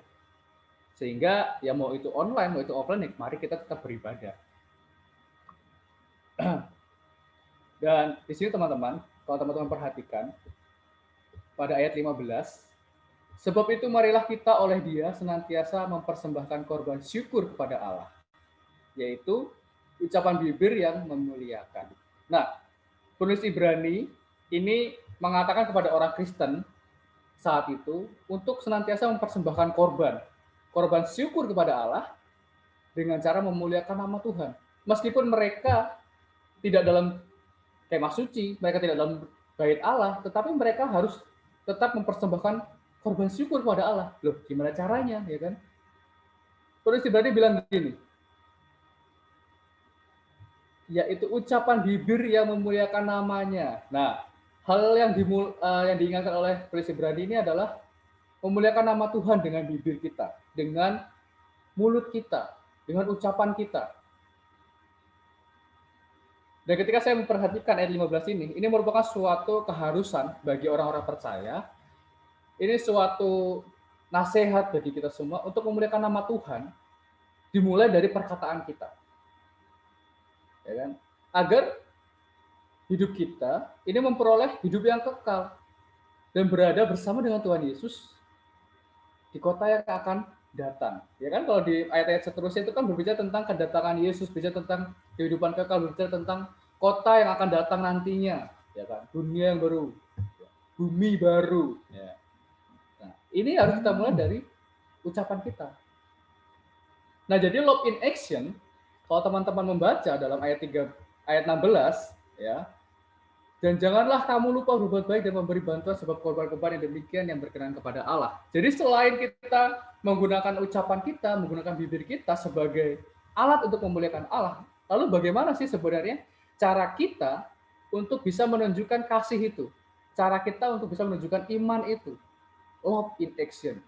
Sehingga ya mau itu online, mau itu offline, mari kita tetap beribadah. Dan di sini teman-teman, kalau teman-teman perhatikan, pada ayat 15, sebab itu marilah kita oleh Dia senantiasa mempersembahkan korban syukur kepada Allah, yaitu ucapan bibir yang memuliakan. Nah, penulis Ibrani ini mengatakan kepada orang Kristen saat itu untuk senantiasa mempersembahkan korban syukur kepada Allah dengan cara memuliakan nama Tuhan. Meskipun mereka tidak dalam kemah suci, mereka tidak dalam bait Allah, tetapi mereka harus tetap mempersembahkan korban syukur kepada Allah. Loh, gimana caranya, ya kan? Penulis Ibrani bilang begini, yaitu ucapan bibir yang memuliakan namanya. Nah, hal yang diingatkan oleh penulis Ibrani ini adalah memuliakan nama Tuhan dengan bibir kita, dengan mulut kita, dengan ucapan kita. Dan ketika saya memperhatikan ayat 15 ini merupakan suatu keharusan bagi orang-orang percaya. Ini suatu nasihat bagi kita semua untuk memuliakan nama Tuhan, dimulai dari perkataan kita. Ya kan? Agar hidup kita ini memperoleh hidup yang kekal dan berada bersama dengan Tuhan Yesus di kota yang akan datang. Ya kan, kalau di ayat-ayat seterusnya itu kan berbicara tentang kedatangan Yesus, berbicara tentang kehidupan kekal, berbicara tentang kota yang akan datang nantinya, ya kan, dunia yang baru, bumi baru. Ya. Nah, ini harus kita mulai dari ucapan kita. Nah, jadi love in action, kalau teman-teman membaca dalam ayat 16, ya, dan janganlah kamu lupa berbuat baik dan memberi bantuan sebab korban-korban yang demikian yang berkenan kepada Allah. Jadi selain kita menggunakan ucapan kita, menggunakan bibir kita sebagai alat untuk memuliakan Allah, lalu bagaimana sih sebenarnya cara kita untuk bisa menunjukkan kasih itu? Cara kita untuk bisa menunjukkan iman itu? Love in action.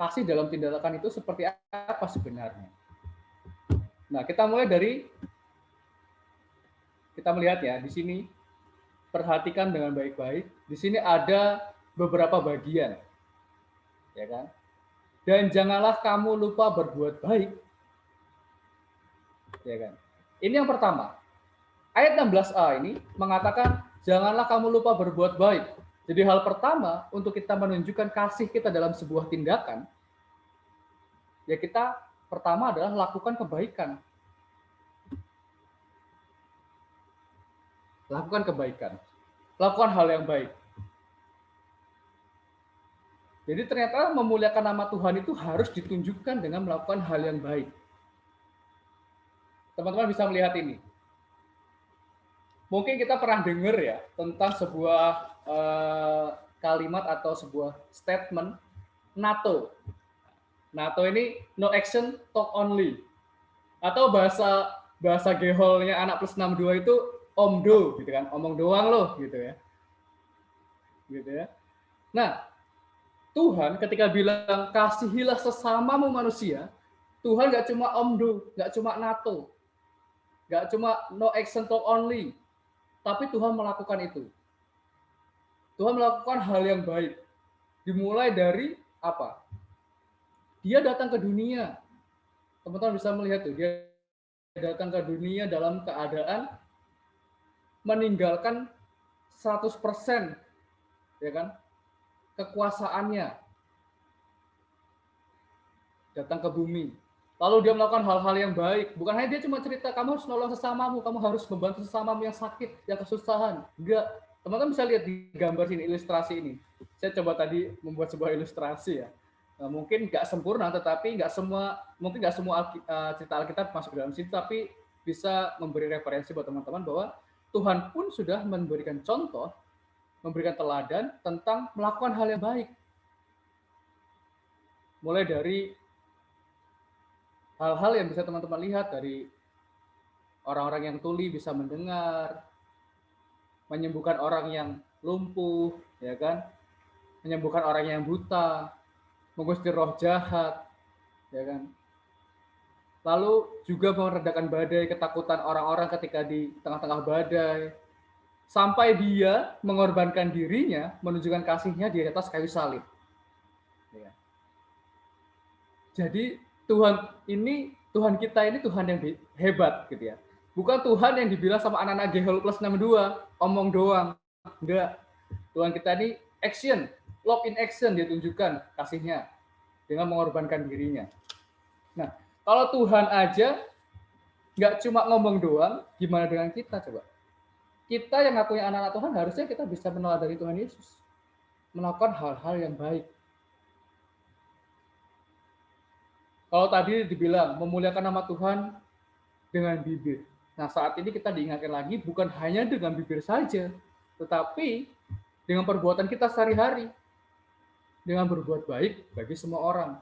Kasih dalam tindakan itu seperti apa sebenarnya? Nah, kita mulai dari kita melihat ya, di sini perhatikan dengan baik-baik. Di sini ada beberapa bagian, ya kan? Dan janganlah kamu lupa berbuat baik. Ya kan? Ini yang pertama. Ayat 16a ini mengatakan janganlah kamu lupa berbuat baik. Jadi hal pertama untuk kita menunjukkan kasih kita dalam sebuah tindakan, ya kita pertama adalah lakukan kebaikan. Lakukan kebaikan. Lakukan hal yang baik. Jadi ternyata memuliakan nama Tuhan itu harus ditunjukkan dengan melakukan hal yang baik. Teman-teman bisa melihat ini. Mungkin kita pernah dengar ya tentang sebuah kalimat atau sebuah statement NATO. NATO ini no action, talk only. Atau bahasa geholnya anak plus 62 itu omdo gitu kan, omong doang loh gitu ya. Gitu ya. Nah, Tuhan ketika bilang kasihilah sesamamu manusia, Tuhan gak cuma omdo, gak cuma NATO, gak cuma no action talk only, tapi Tuhan melakukan itu. Tuhan melakukan hal yang baik. Dimulai dari apa? Dia datang ke dunia. Teman-teman bisa melihat tuh, dia datang ke dunia dalam keadaan meninggalkan 100% ya kan? Kekuasaannya datang ke bumi. Lalu dia melakukan hal-hal yang baik. Bukan hanya dia cuma cerita, kamu harus nolong sesamamu, kamu harus membantu sesamamu yang sakit, yang kesusahan. Enggak. Teman-teman bisa lihat di gambar sini, ilustrasi ini. Saya coba tadi membuat sebuah ilustrasi ya. Nah, mungkin nggak sempurna, tetapi mungkin nggak semua cerita Alkitab masuk ke dalam situ, tapi bisa memberi referensi buat teman-teman bahwa Tuhan pun sudah memberikan contoh, memberikan teladan tentang melakukan hal yang baik. Mulai dari hal-hal yang bisa teman-teman lihat dari orang-orang yang tuli bisa mendengar, menyembuhkan orang yang lumpuh, ya kan? Menyembuhkan orang yang buta, mengusir roh jahat, ya kan? Lalu juga meredakan badai, ketakutan orang-orang ketika di tengah-tengah badai, sampai dia mengorbankan dirinya, menunjukkan kasihnya di atas kayu salib. Ya. Jadi Tuhan kita ini Tuhan yang hebat gitu ya. Bukan Tuhan yang dibilang sama anak-anak Gehol plus 62, omong doang. Enggak. Tuhan kita ini action, love in action, dia tunjukkan kasihnya dengan mengorbankan dirinya. Nah, kalau Tuhan aja nggak cuma ngomong doang, gimana dengan kita coba? Kita yang ngakuin anak-anak Tuhan harusnya kita bisa meneladani Tuhan Yesus. Melakukan hal-hal yang baik. Kalau tadi dibilang memuliakan nama Tuhan dengan bibir. Nah, saat ini kita diingatkan lagi bukan hanya dengan bibir saja, tetapi dengan perbuatan kita sehari-hari. Dengan berbuat baik bagi semua orang.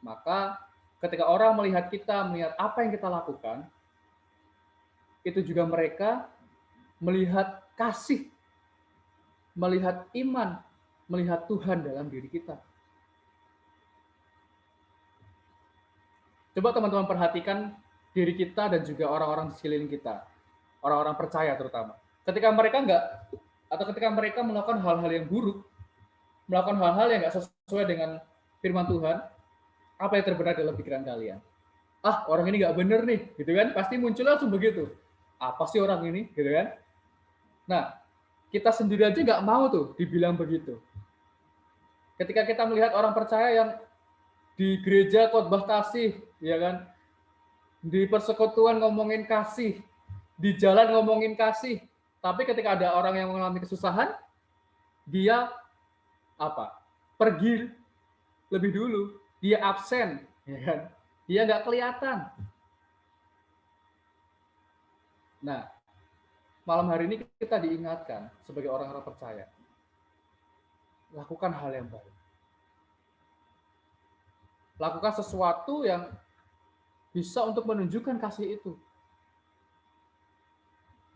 Maka ketika orang melihat kita, melihat apa yang kita lakukan, itu juga mereka melihat kasih, melihat iman, melihat Tuhan dalam diri kita. Coba teman-teman perhatikan diri kita dan juga orang-orang di sekeliling kita, orang-orang percaya terutama. Ketika mereka melakukan hal-hal yang buruk, melakukan hal-hal yang nggak sesuai dengan firman Tuhan, apa yang terbenak dalam pikiran kalian? Ah, orang ini nggak bener nih, gitu kan? Pasti muncul langsung begitu. Apa sih orang ini, gitu kan? Nah, kita sendiri aja nggak mau tuh dibilang begitu. Ketika kita melihat orang percaya yang di gereja khotbah kasih, ya kan? Di persekutuan ngomongin kasih, di jalan ngomongin kasih, tapi ketika ada orang yang mengalami kesusahan, dia pergi lebih dulu, dia absen, ya kan? Dia nggak kelihatan. Nah, malam hari ini kita diingatkan sebagai orang-orang percaya, lakukan hal yang baik. Lakukan sesuatu yang bisa untuk menunjukkan kasih itu.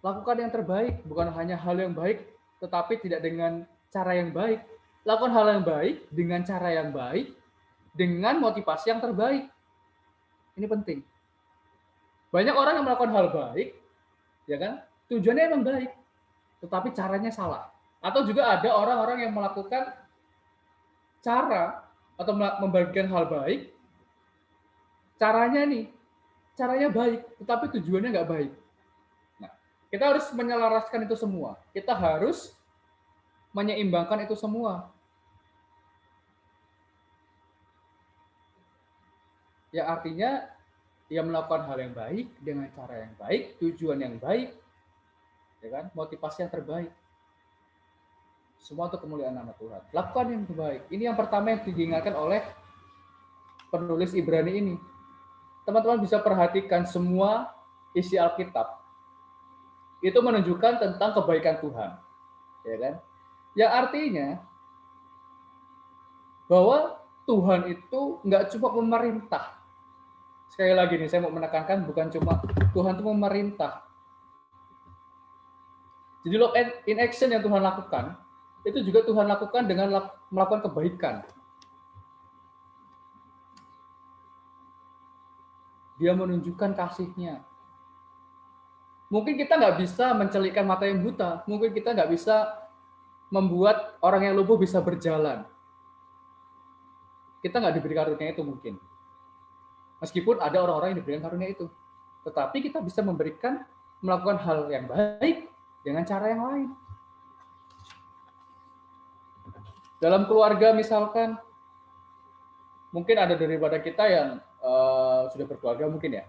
Lakukan yang terbaik, bukan hanya hal yang baik, tetapi tidak dengan cara yang baik. Lakukan hal yang baik dengan cara yang baik, dengan motivasi yang terbaik. Ini penting. Banyak orang yang melakukan hal baik, ya kan? Tujuannya emang baik, tetapi caranya salah. Atau juga ada orang-orang yang melakukan cara atau membagikan hal baik, caranya baik, tetapi tujuannya nggak baik. Nah, kita harus menyelaraskan itu semua. Kita harus menyeimbangkan itu semua. Ya artinya dia melakukan hal yang baik dengan cara yang baik, tujuan yang baik, ya kan? Motivasi yang terbaik. Semua untuk kemuliaan nama Tuhan. Lakukan yang terbaik. Ini yang pertama yang diingatkan oleh penulis Ibrani ini. Teman-teman bisa perhatikan semua isi Alkitab. Itu menunjukkan tentang kebaikan Tuhan. Ya kan? Yang artinya bahwa Tuhan itu nggak cuma memerintah. Sekali lagi nih, saya mau menekankan bukan cuma Tuhan itu memerintah. Jadi love in action yang Tuhan lakukan, itu juga Tuhan lakukan dengan melakukan kebaikan. Dia menunjukkan kasih-Nya. Mungkin kita nggak bisa mencelikkan mata yang buta, mungkin kita nggak bisa membuat orang yang lumpuh bisa berjalan. Kita nggak diberi karunia itu mungkin. Meskipun ada orang-orang yang diberikan karunia itu. Tetapi kita bisa melakukan hal yang baik dengan cara yang lain. Dalam keluarga misalkan, mungkin ada daripada kita yang sudah berkeluarga mungkin ya.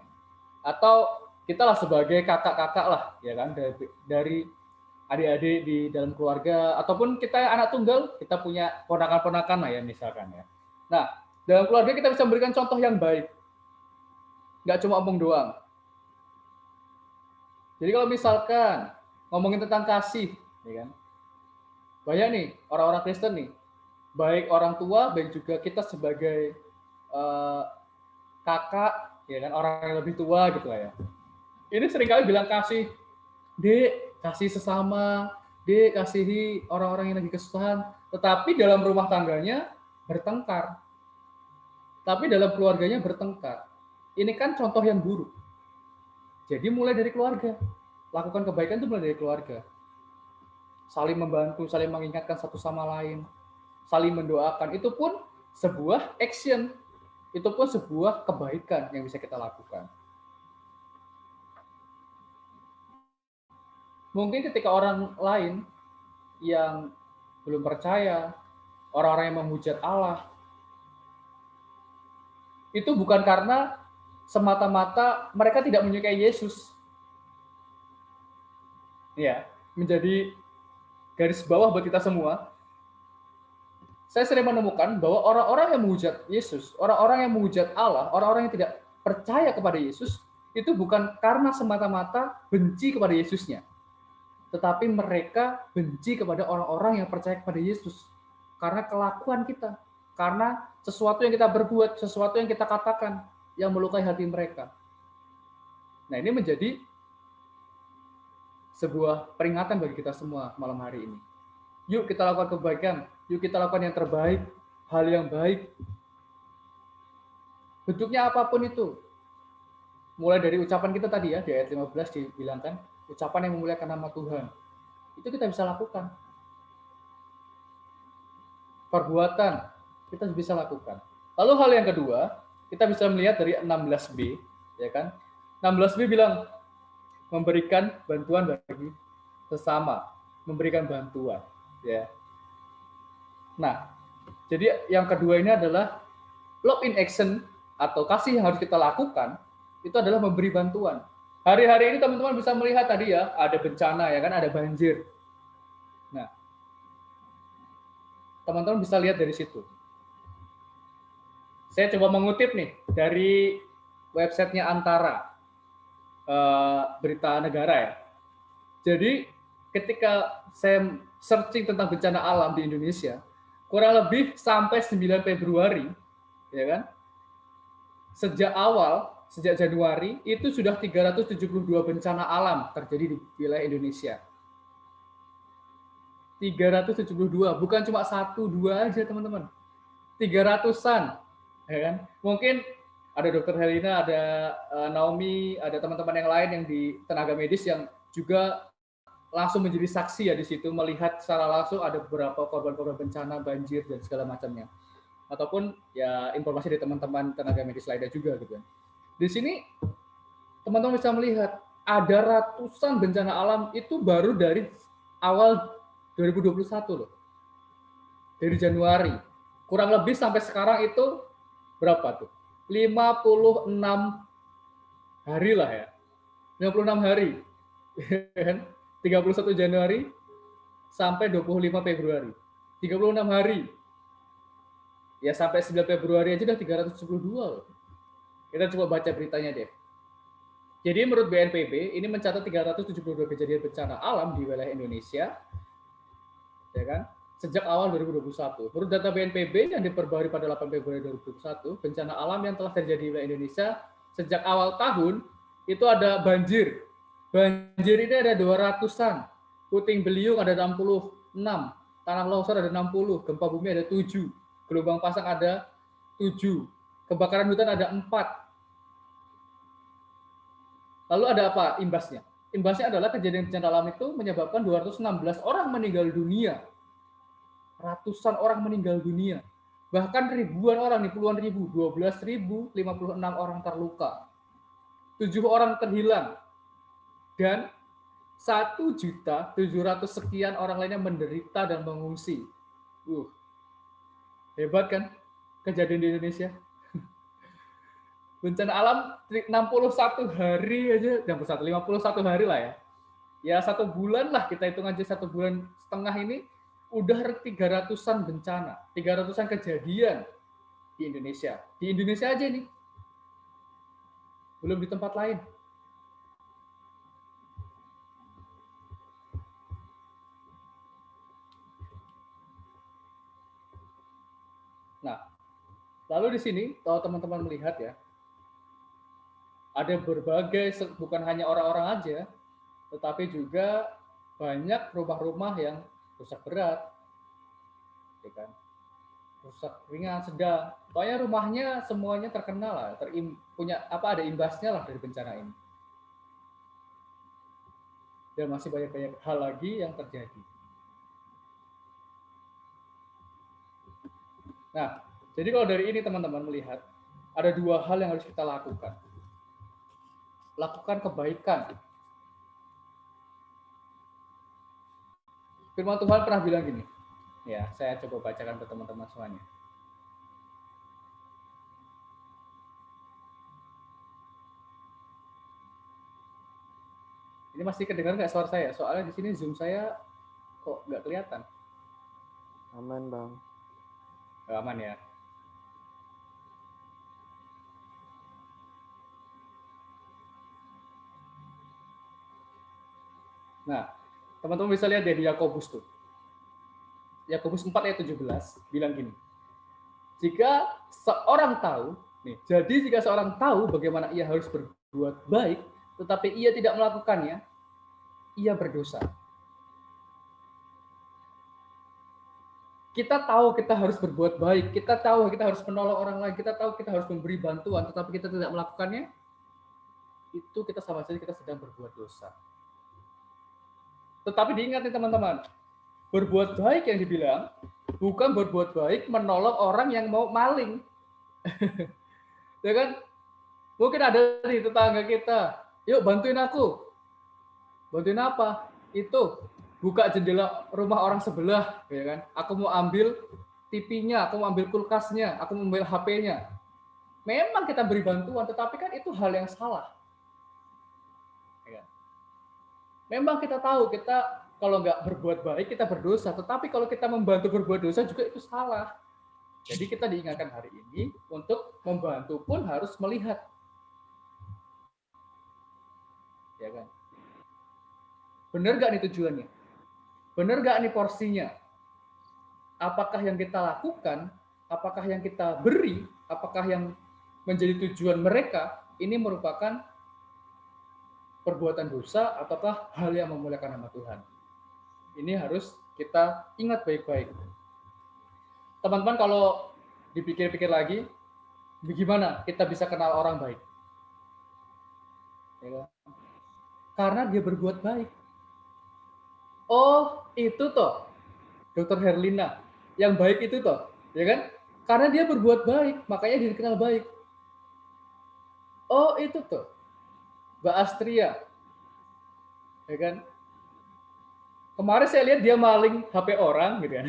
Atau kita lah sebagai kakak-kakak lah, ya kan, dari adik-adik di dalam keluarga, ataupun kita anak tunggal, kita punya ponakan-ponakan lah ya misalkan ya. Nah, dalam keluarga kita bisa memberikan contoh yang baik. Nggak cuma omong doang. Jadi kalau misalkan ngomongin tentang kasih, ya kan, banyak nih orang-orang Kristen nih, baik orang tua, baik juga kita sebagai kakak, ya kan, orang yang lebih tua gitu lah ya. Ini seringkali bilang kasih, Dek, kasih sesama, Dek, kasihi orang-orang yang lagi kesusahan. Tetapi dalam rumah tangganya bertengkar. Tapi dalam keluarganya bertengkar. Ini kan contoh yang buruk. Jadi mulai dari keluarga. Lakukan kebaikan itu mulai dari keluarga. Saling membantu, saling mengingatkan satu sama lain. Saling mendoakan. Itu pun sebuah action. Itu pun sebuah kebaikan yang bisa kita lakukan. Mungkin ketika orang lain yang belum percaya, orang-orang yang menghujat Allah, itu bukan karena semata-mata mereka tidak menyukai Yesus. Ya, menjadi garis bawah buat kita semua. Saya sering menemukan bahwa orang-orang yang menghujat Yesus, orang-orang yang menghujat Allah, orang-orang yang tidak percaya kepada Yesus, itu bukan karena semata-mata benci kepada Yesusnya. Tetapi mereka benci kepada orang-orang yang percaya kepada Yesus. Karena kelakuan kita. Karena sesuatu yang kita berbuat, sesuatu yang kita katakan, yang melukai hati mereka. Nah, ini menjadi sebuah peringatan bagi kita semua malam hari ini. Yuk kita lakukan kebaikan, yuk kita lakukan yang terbaik, hal yang baik. Bentuknya apapun itu. Mulai dari ucapan kita tadi ya, di ayat 15 dibilangkan, ucapan yang memuliakan nama Tuhan. Itu kita bisa lakukan. Perbuatan, kita bisa lakukan. Lalu hal yang kedua, kita bisa melihat dari 16b, ya kan? 16b bilang, memberikan bantuan bagi sesama, memberikan bantuan, ya. Nah, jadi yang kedua ini adalah love in action, atau kasih yang harus kita lakukan, itu adalah memberi bantuan. Hari-hari ini teman-teman bisa melihat tadi ya, ada bencana ya kan, ada banjir. Nah, teman-teman bisa lihat dari situ. Saya coba mengutip nih dari websitenya Antara, berita negara ya. Jadi ketika saya searching tentang bencana alam di Indonesia, kurang lebih sampai 9 Februari, ya kan? Sejak Januari, itu sudah 372 bencana alam terjadi di wilayah Indonesia. 372, bukan cuma 1-2 aja teman-teman. 300-an, ya kan? Mungkin ada Dr. Helena, ada Naomi, ada teman-teman yang lain yang di tenaga medis yang juga langsung menjadi saksi ya di situ, melihat secara langsung ada beberapa korban-korban bencana, banjir, dan segala macamnya. ataupun ya informasi dari teman-teman tenaga medis lainnya juga gitu kan. Di sini teman-teman bisa melihat ada ratusan bencana alam itu baru dari awal 2021 loh. Dari Januari. Kurang lebih sampai sekarang itu berapa tuh? 56 hari lah ya. 56 hari. 31 Januari sampai 25 Februari. 36 hari. Ya sampai 9 Februari aja udah 372 loh. Kita coba baca beritanya deh. Jadi menurut BNPB ini mencatat 372 kejadian bencana alam di wilayah Indonesia, ya kan? Sejak awal 2021. Menurut data BNPB yang diperbarui pada 8 Februari 2021, bencana alam yang telah terjadi di wilayah Indonesia sejak awal tahun itu ada banjir. Banjir ini ada 200-an. Puting beliung ada 66, tanah longsor ada 60, gempa bumi ada 7, gelombang pasang ada 7, kebakaran hutan ada 4. Lalu ada apa imbasnya? Imbasnya adalah kejadian bencana alam itu menyebabkan 216 orang meninggal dunia. Ratusan orang meninggal dunia. Bahkan ribuan orang, nih, puluhan ribu, 12.056 orang terluka. 7 orang terhilang. Dan 1.700.000 sekian orang lainnya menderita dan mengungsi. Hebat kan kejadian di Indonesia? Bencana alam 61 hari aja, 51 hari lah ya. Ya 1 bulan lah, kita hitung aja 1 bulan setengah ini udah 300-an bencana, 300-an kejadian di Indonesia. Di Indonesia aja nih. Belum di tempat lain. Nah, lalu di sini kalau teman-teman melihat ya, ada berbagai, bukan hanya orang-orang aja, tetapi juga banyak rumah-rumah yang rusak berat, ya kan? Rusak ringan, sedang. Pokoknya rumahnya semuanya terkena lah, punya apa, ada imbasnya lah dari bencana ini. Dan masih banyak-banyak hal lagi yang terjadi. Nah, jadi kalau dari ini teman-teman melihat ada 2 hal yang harus kita lakukan. Lakukan kebaikan. Firman Tuhan pernah bilang gini. Ya, saya coba bacakan ke teman-teman semuanya. Ini masih kedengaran nggak suara saya? Soalnya di sini Zoom saya kok nggak kelihatan. Aman, Bang. Aman ya. Nah, teman-teman bisa lihat dari Yakobus tuh. Yakobus 4 ayat 17 bilang gini. Jika seorang tahu, jadi jika seorang tahu bagaimana ia harus berbuat baik, tetapi ia tidak melakukannya, ia berdosa. Kita tahu kita harus berbuat baik, kita tahu kita harus menolong orang lain, kita tahu kita harus memberi bantuan, tetapi kita tidak melakukannya, itu kita sama saja kita sedang berbuat dosa. Tetapi diingat nih teman-teman, berbuat baik yang dibilang bukan berbuat baik menolong orang yang mau maling. Ya kan? Mungkin ada nih tetangga kita, yuk bantuin aku. Bantuin apa? Itu buka jendela rumah orang sebelah, ya kan? Aku mau ambil TV-nya, aku mau ambil kulkasnya, aku mau ambil HP-nya. Memang kita beri bantuan, tetapi kan itu hal yang salah. Memang kita tahu kita kalau nggak berbuat baik kita berdosa, tetapi kalau kita membantu berbuat dosa juga itu salah. Jadi kita diingatkan hari ini untuk membantu pun harus melihat, ya kan? Benar nggak nih tujuannya? Benar nggak nih porsinya? Apakah yang kita lakukan, apakah yang kita beri, apakah yang menjadi tujuan mereka ini merupakan perbuatan dosa ataukah hal yang memuliakan nama Tuhan? Ini harus kita ingat baik-baik. Teman-teman kalau dipikir-pikir lagi, bagaimana kita bisa kenal orang baik? Ya, karena dia berbuat baik. Oh, itu toh, Dr. Herlina, yang baik itu toh, ya kan? Karena dia berbuat baik, makanya dia dikenal baik. Oh, itu tuh. Mbak Astria. Ya kan? Kemarin saya lihat dia maling HP orang gitu kan.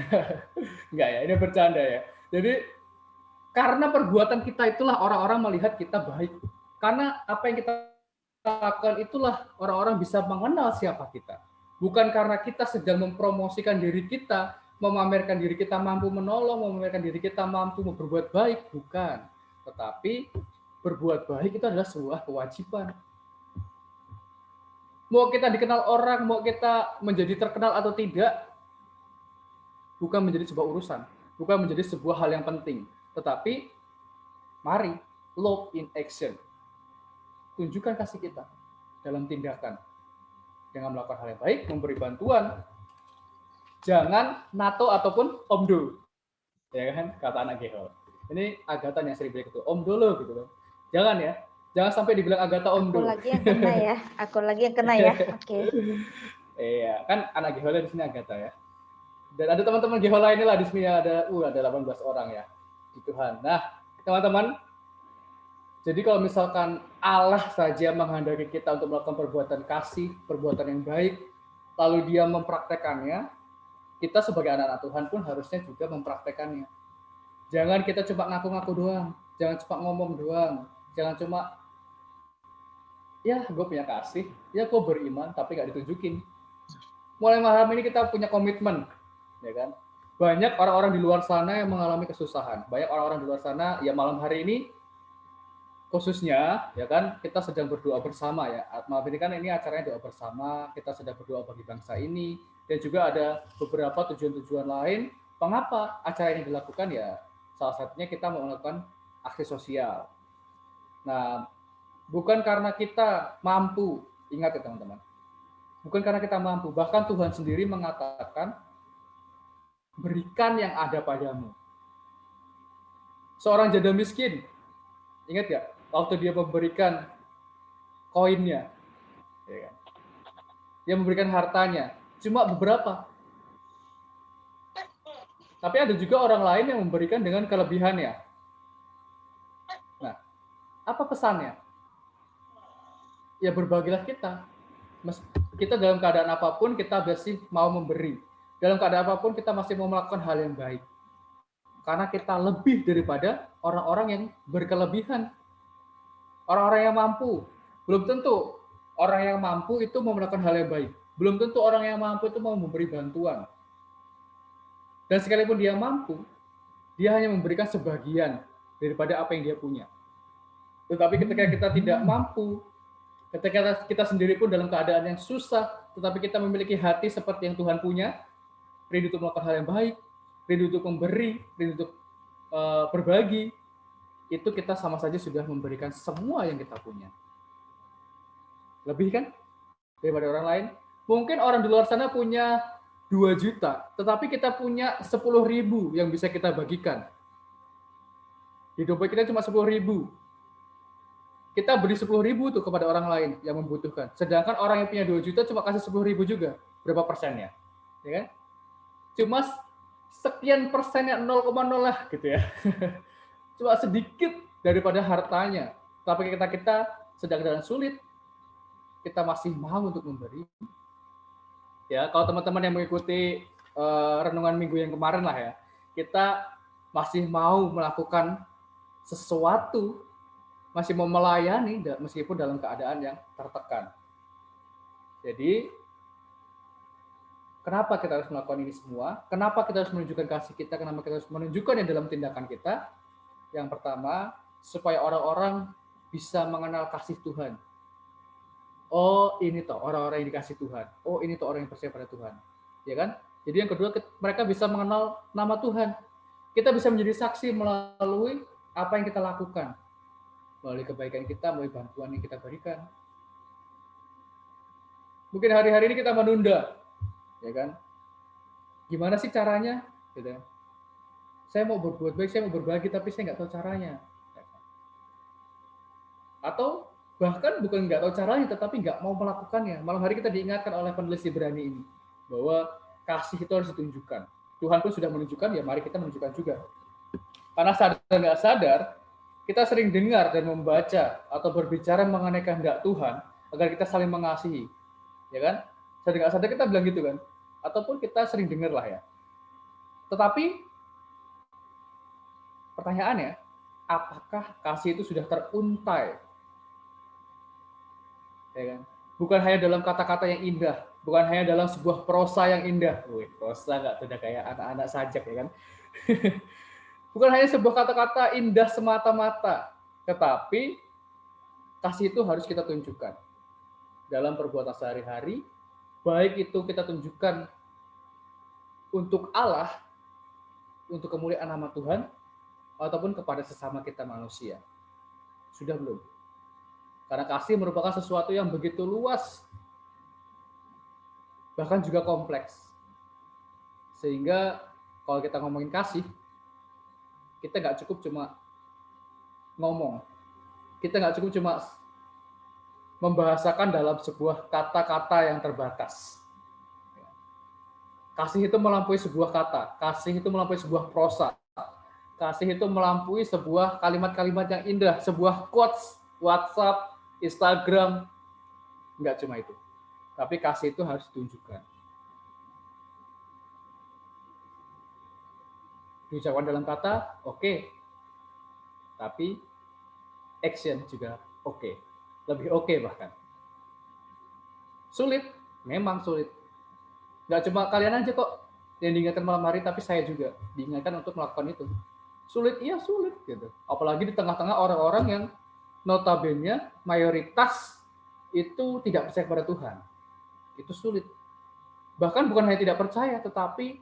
Enggak ya, ini bercanda ya. Jadi karena perbuatan kita itulah orang-orang melihat kita baik. Karena apa yang kita lakukan itulah orang-orang bisa mengenal siapa kita. Bukan karena kita sedang mempromosikan diri kita, memamerkan diri kita mampu menolong, memamerkan diri kita mampu berbuat baik, bukan. Tetapi berbuat baik itu adalah sebuah kewajiban. Mau kita dikenal orang, mau kita menjadi terkenal atau tidak, bukan menjadi sebuah urusan, bukan menjadi sebuah hal yang penting. Tetapi, mari, love in action. Tunjukkan kasih kita dalam tindakan. Dengan melakukan hal yang baik, memberi bantuan. Jangan NATO ataupun omdo. Ya kan, kata anak Gehol. Ini Agatha yang sering bilang gitu, omdo lo gitu loh. Jangan ya. Jangan sampai dibilang Agatha omdo. Aku lagi yang kena ya. Aku lagi yang kena ya. Oke. Iya, kan anak Gehola di sini Agatha ya. Dan ada teman-teman Gehola inilah di sini ada 18 orang ya. Di Tuhan. Nah, teman-teman, jadi kalau misalkan Allah saja menghendaki kita untuk melakukan perbuatan kasih, perbuatan yang baik, lalu dia mempraktekannya, kita sebagai anak-anak Tuhan pun harusnya juga mempraktekannya. Jangan kita cuma ngaku-ngaku doang, jangan cuma ngomong doang, jangan cuma ya gue punya kasih, ya gue beriman, tapi nggak ditunjukin. Mulai malam ini kita punya komitmen, ya kan? Banyak orang-orang di luar sana yang mengalami kesusahan. Banyak orang-orang di luar sana, ya malam hari ini khususnya, ya kan, kita sedang berdoa bersama ya. Malam ini kan ini acaranya doa bersama, kita sedang berdoa bagi bangsa ini, dan juga ada beberapa tujuan-tujuan lain. Mengapa acara ini dilakukan ya? Salah satunya kita mau melakukan aksi sosial. Nah, bukan karena kita mampu, ingat ya teman-teman, bukan karena kita mampu, bahkan Tuhan sendiri mengatakan, berikan yang ada padamu. Seorang janda miskin, ingat ya, waktu dia memberikan koinnya, ya kan? Dia memberikan hartanya, cuma beberapa. Tapi ada juga orang lain yang memberikan dengan kelebihannya. Nah, apa pesannya? Ya berbagilah kita. Kita dalam keadaan apapun kita masih mau memberi. Dalam keadaan apapun kita masih mau melakukan hal yang baik. Karena kita lebih daripada orang-orang yang berkelebihan. Orang-orang yang mampu. Belum tentu orang yang mampu itu mau melakukan hal yang baik. Belum tentu orang yang mampu itu mau memberi bantuan. Dan sekalipun dia mampu, dia hanya memberikan sebagian daripada apa yang dia punya. Tetapi ketika kita tidak mampu, ketika kita sendiri pun dalam keadaan yang susah, tetapi kita memiliki hati seperti yang Tuhan punya, rindu untuk melakukan hal yang baik, rindu untuk memberi, rindu untuk berbagi, itu kita sama saja sudah memberikan semua yang kita punya. Lebih kan daripada orang lain? Mungkin orang di luar sana punya 2 juta, tetapi kita punya 10.000 yang bisa kita bagikan. Di dompet kita cuma 10.000. Kita beri 10.000 tuh kepada orang lain yang membutuhkan. Sedangkan orang yang punya 2 juta cuma kasih 10.000 juga. Berapa persennya? Ya kan? Cuma sekian persennya, 0,0 lah gitu ya. Cuma sedikit daripada hartanya. Tapi kita sedang dalam sulit, kita masih mau untuk memberi. Ya, kalau teman-teman yang mengikuti renungan minggu yang kemarin lah ya, kita masih mau melakukan sesuatu, masih mau melayani meskipun dalam keadaan yang tertekan. Jadi, kenapa kita harus melakukan ini semua? Kenapa kita harus menunjukkan kasih kita? Kenapa kita harus menunjukkan yang dalam tindakan kita? Yang pertama, supaya orang-orang bisa mengenal kasih Tuhan. Oh, ini toh orang-orang yang dikasih Tuhan. Oh, ini toh orang yang percaya pada Tuhan. Ya kan? Jadi yang kedua, mereka bisa mengenal nama Tuhan. Kita bisa menjadi saksi melalui apa yang kita lakukan. Melalui kebaikan kita, melalui bantuan yang kita berikan. Mungkin hari-hari ini kita menunda. Ya kan? Gimana sih caranya? Gitu. Saya mau berbuat baik, saya mau berbagi, tapi saya nggak tahu caranya. Atau bahkan bukan nggak tahu caranya, tetapi nggak mau melakukannya. Malam hari kita diingatkan oleh penulis Ibrani ini bahwa kasih itu harus ditunjukkan. Tuhan pun sudah menunjukkan, ya mari kita menunjukkan juga. Karena sadar nggak sadar, kita sering dengar dan membaca atau berbicara mengenai kehendak Tuhan agar kita saling mengasihi, ya kan? Sadar nggak sadar kita bilang gitu kan? Ataupun kita sering dengar lah ya. Tetapi pertanyaannya, apakah kasih itu sudah teruntai? Ya kan? Bukan hanya dalam kata-kata yang indah, bukan hanya dalam sebuah prosa yang indah. Wih, prosa nggak sudah kayak anak-anak sajak ya kan? Bukan hanya sebuah kata-kata indah semata-mata, tetapi kasih itu harus kita tunjukkan dalam perbuatan sehari-hari, baik itu kita tunjukkan untuk Allah, untuk kemuliaan nama Tuhan, ataupun kepada sesama kita manusia. Sudah belum? Karena kasih merupakan sesuatu yang begitu luas, bahkan juga kompleks. Sehingga kalau kita ngomongin kasih, kita nggak cukup cuma ngomong. Kita nggak cukup cuma membahasakan dalam sebuah kata-kata yang terbatas. Kasih itu melampaui sebuah kata, kasih itu melampaui sebuah prosa, kasih itu melampaui sebuah kalimat-kalimat yang indah, sebuah quotes, WhatsApp, Instagram, nggak cuma itu. Tapi kasih itu harus ditunjukkan. Diucapkan dalam kata, oke. Tapi action juga oke. Lebih oke bahkan. Sulit, memang sulit. Nggak cuma kalian aja kok yang diingatkan malam hari, tapi saya juga diingatkan untuk melakukan itu. Sulit, iya sulit gitu. Apalagi di tengah-tengah orang-orang yang notabene mayoritas itu tidak percaya kepada Tuhan. Itu sulit. Bahkan bukan hanya tidak percaya, tetapi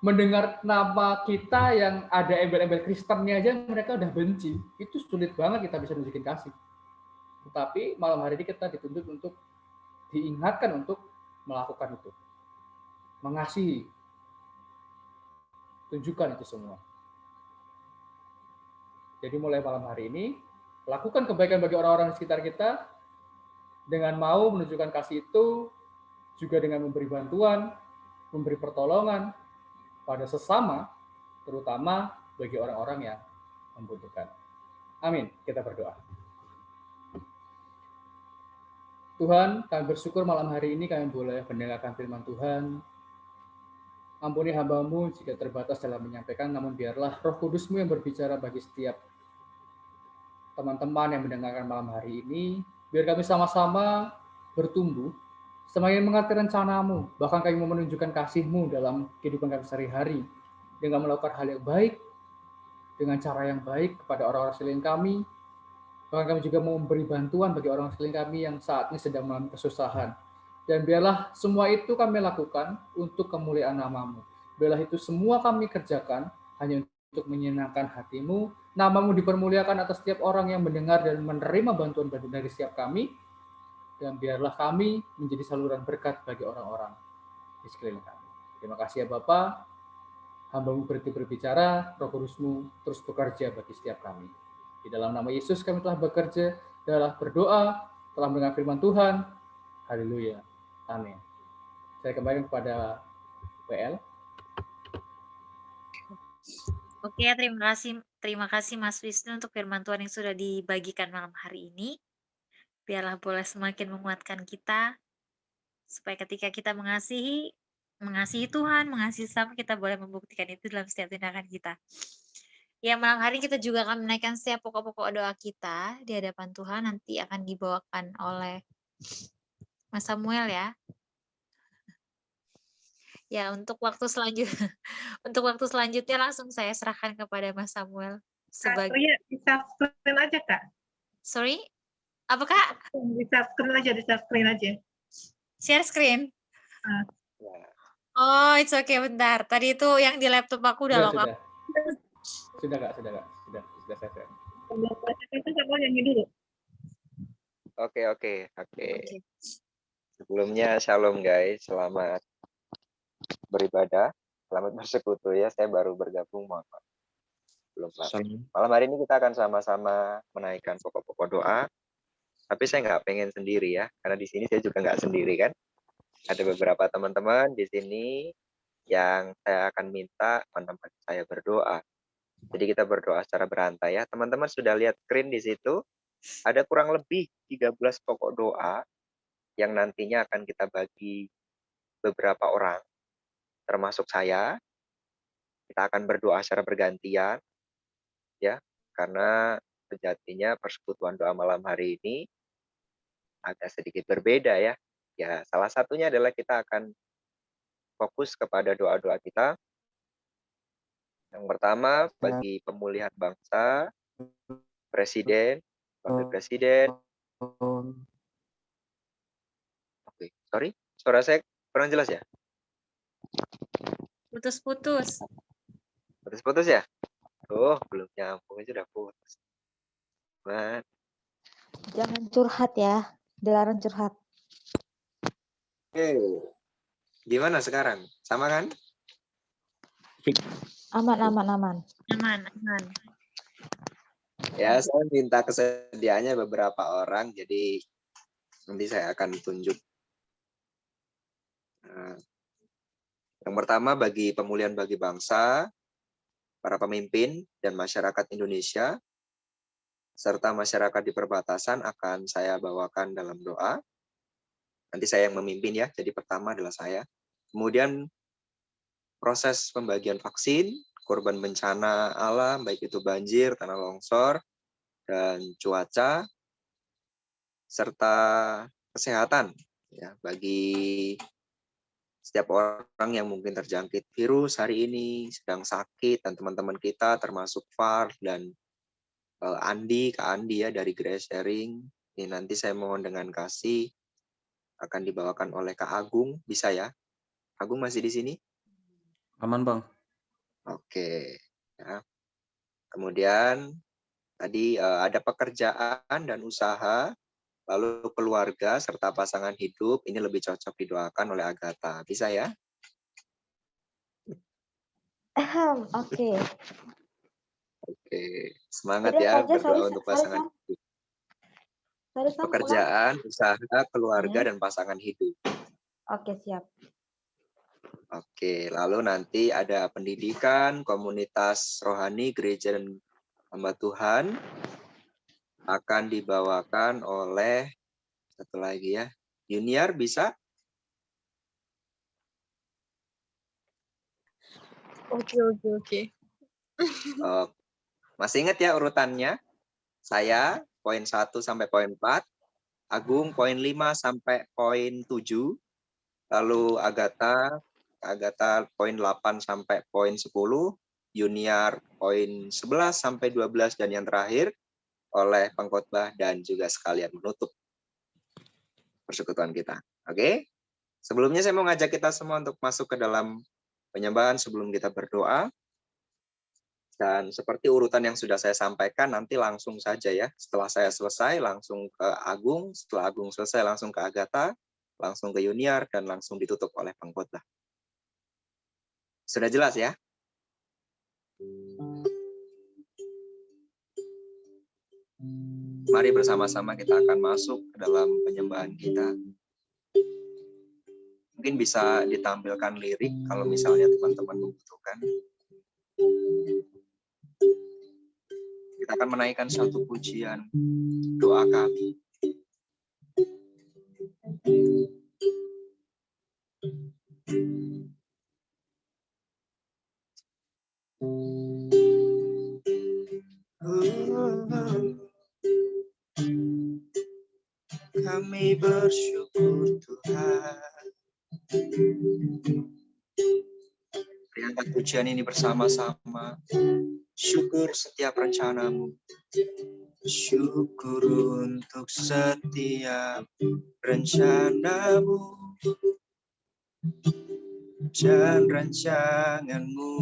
mendengar nama kita yang ada embel-embel Kristennya aja mereka udah benci. Itu sulit banget kita bisa nunjukin kasih. Tetapi malam hari ini kita dituntut untuk diingatkan untuk melakukan itu. Mengasihi. Tunjukkan itu semua. Jadi mulai malam hari ini, lakukan kebaikan bagi orang-orang di sekitar kita, dengan mau menunjukkan kasih itu, juga dengan memberi bantuan, memberi pertolongan pada sesama, terutama bagi orang-orang yang membutuhkan. Amin. Kita berdoa. Tuhan, kami bersyukur malam hari ini kami boleh mendengarkan firman Tuhan. Ampuni hamba-Mu jika terbatas dalam menyampaikan, namun biarlah Roh Kudus-Mu yang berbicara bagi setiap teman-teman yang mendengarkan malam hari ini, biar kami sama-sama bertumbuh, semakin mengerti rencana-Mu, bahkan kami mau menunjukkan kasih-Mu dalam kehidupan kami sehari-hari, dengan melakukan hal yang baik, dengan cara yang baik kepada orang-orang sekeliling kami, bahkan kami juga mau memberi bantuan bagi orang sekeliling kami yang saat ini sedang mengalami kesusahan. Dan biarlah semua itu kami lakukan untuk kemuliaan nama-Mu. Biarlah itu semua kami kerjakan hanya untuk menyenangkan hati-Mu, nama-Mu dipermuliakan atas setiap orang yang mendengar dan menerima bantuan dari setiap kami, dan biarlah kami menjadi saluran berkat bagi orang-orang di sekeliling kami. Terima kasih ya Bapa, hamba-Mu berhenti berbicara, Roh Kudus-Mu terus bekerja bagi setiap kami. Di dalam nama Yesus kami telah bekerja, telah berdoa, telah mendengar firman Tuhan. Haleluya. Amin. Saya kembali kepada WL. Oke, terima kasih Mas Wisnu untuk firman Tuhan yang sudah dibagikan malam hari ini. Biarlah boleh semakin menguatkan kita, supaya ketika kita mengasihi Tuhan, mengasihi sesama, kita boleh membuktikan itu dalam setiap tindakan kita. Ya, malam hari kita juga akan menaikkan setiap pokok-pokok doa kita di hadapan Tuhan, nanti akan dibawakan oleh Mas Samuel ya. Ya, untuk waktu selanjutnya langsung saya serahkan kepada Mas Samuel sebagai Bisa screen aja Kak. Sorry, apa Kak? Bisa screen aja. Share screen. Oh, it's okay, bentar. Tadi itu yang di laptop aku udah lengkap. Sudah Kak, sudah saya. Itu saya mau nyanyi dulu. Oke. Sebelumnya shalom guys, selamat beribadah, selamat bersekutu ya. Saya baru bergabung, mohon maaf. Belum lama. Malam hari ini kita akan sama-sama menaikkan pokok-pokok doa. Tapi saya nggak pengen sendiri ya, karena di sini saya juga nggak sendiri kan. Ada beberapa teman-teman di sini yang saya akan minta teman-teman saya berdoa. Jadi kita berdoa secara berantai ya. Teman-teman sudah lihat screen di situ. Ada kurang lebih 13 pokok doa yang nantinya akan kita bagi beberapa orang, termasuk saya. Kita akan berdoa secara bergantian, ya, karena sejatinya persekutuan doa malam hari ini agak sedikit berbeda ya. Ya, salah satunya adalah kita akan fokus kepada doa-doa kita. Yang pertama, bagi pemulihan bangsa, presiden, wakil presiden. Oke, sorry, suara saya kurang jelas ya? Putus-putus. Putus-putus ya? Tuh, belum nyambung aja udah putus. Man. Jangan curhat ya, dilarang curhat. Oke, gimana sekarang? Sama kan? Aman. Aman. Ya, saya minta kesediaannya beberapa orang, jadi nanti saya akan tunjuk. Yang pertama, bagi pemulihan bagi bangsa, para pemimpin dan masyarakat Indonesia, serta masyarakat di perbatasan akan saya bawakan dalam doa. Nanti saya yang memimpin ya, jadi pertama adalah saya. Kemudian proses pembagian vaksin, korban bencana alam, baik itu banjir, tanah longsor, dan cuaca, serta kesehatan ya bagi setiap orang yang mungkin terjangkit virus hari ini, sedang sakit, dan teman-teman kita termasuk Far dan Andi, Kak Andi ya dari Grace Sharing. Ini nanti saya mohon dengan kasih akan dibawakan oleh Kak Agung, bisa ya? Agung masih di sini? Aman, Bang. Oke. Ya. Kemudian tadi ada pekerjaan dan usaha, lalu keluarga serta pasangan hidup, ini lebih cocok didoakan oleh Agatha. Bisa ya? Oke. Oke, semangat Jadi ya apa aja, berdoa untuk pasangan hidup. Pekerjaan, usaha, keluarga, dan pasangan hidup. Oke, siap. Oke, lalu nanti ada pendidikan, komunitas rohani, gereja, dan hamba Tuhan akan dibawakan oleh satu lagi ya, Junior bisa? Oke. Masih ingat ya urutannya? Saya poin 1 sampai poin 4, Agung poin 5 sampai poin 7, lalu Agatha poin 8 sampai poin 10, Junior poin 11 sampai 12, dan yang terakhir oleh pengkhotbah dan juga sekalian menutup persekutuan kita. Oke? Sebelumnya saya mau ngajak kita semua untuk masuk ke dalam penyembahan sebelum kita berdoa. Dan seperti urutan yang sudah saya sampaikan, nanti langsung saja ya. Setelah saya selesai, langsung ke Agung. Setelah Agung selesai, langsung ke Agatha, langsung ke Junior, dan langsung ditutup oleh pengkhotbah. Sudah jelas ya? Mari bersama-sama kita akan masuk ke dalam penyembahan kita. Mungkin bisa ditampilkan lirik kalau misalnya teman-teman membutuhkan. Kita akan menaikkan satu pujian doa kami. Kami bersyukur Tuhan. Angkat pujian ini bersama-sama. Syukur setiap rencanamu. Syukur untuk setiap rencanamu dan rancanganmu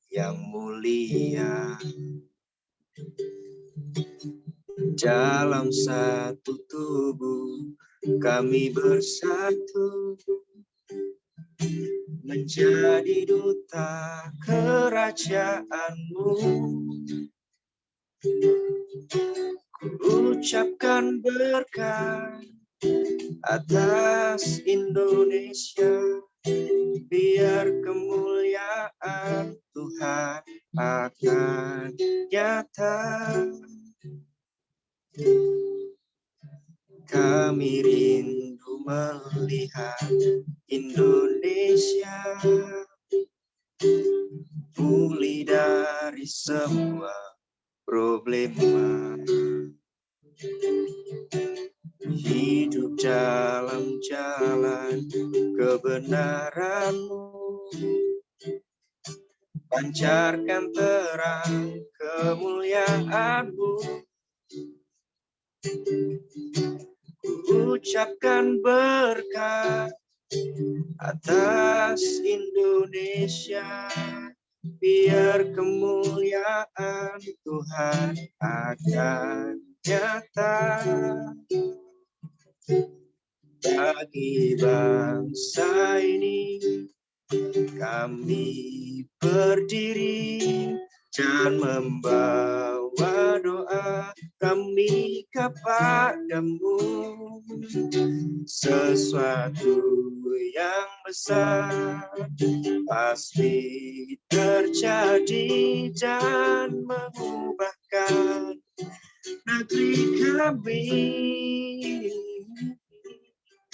yang mulia. Dalam satu tubuh kami bersatu menjadi duta kerajaanmu. Ku ucapkan berkat atas Indonesia biar kemuliaan Tuhan akan nyata. Kami rindu melihat Indonesia pulih dari semua problema, hidup dalam jalan kebenaran-Mu, pancarkan terang kemuliaan-Mu. Ucapkan berkat atas Indonesia, biar kemuliaan Tuhan akan nyata. Bagi bangsa ini kami berdiri dan membawa doa kami kepadamu. Sesuatu yang besar pasti terjadi dan mengubahkan negeri kami.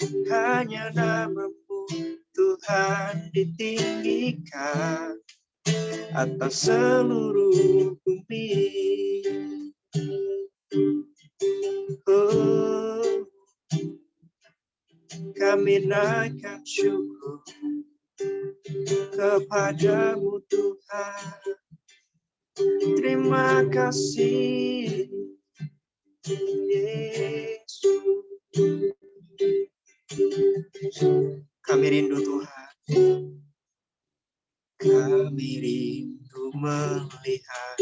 Hanya nama-Mu Tuhan ditinggikan atas seluruh bumi. Oh, kami naikkan syukur kepadamu Tuhan. Terima kasih Yesus. Kami rindu Tuhan. Kami rindu melihat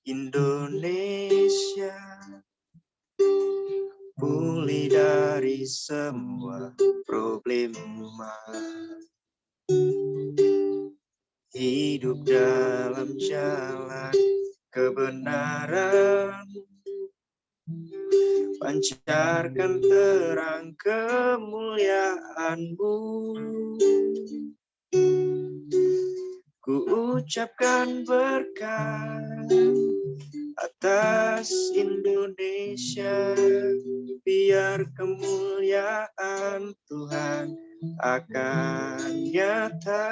Indonesia pulih dari semua problema, hidup dalam jalan kebenaran, pancarkan terang kemuliaan-Mu. Ku ucapkan berkat atas Indonesia, biar kemuliaan Tuhan akan nyata.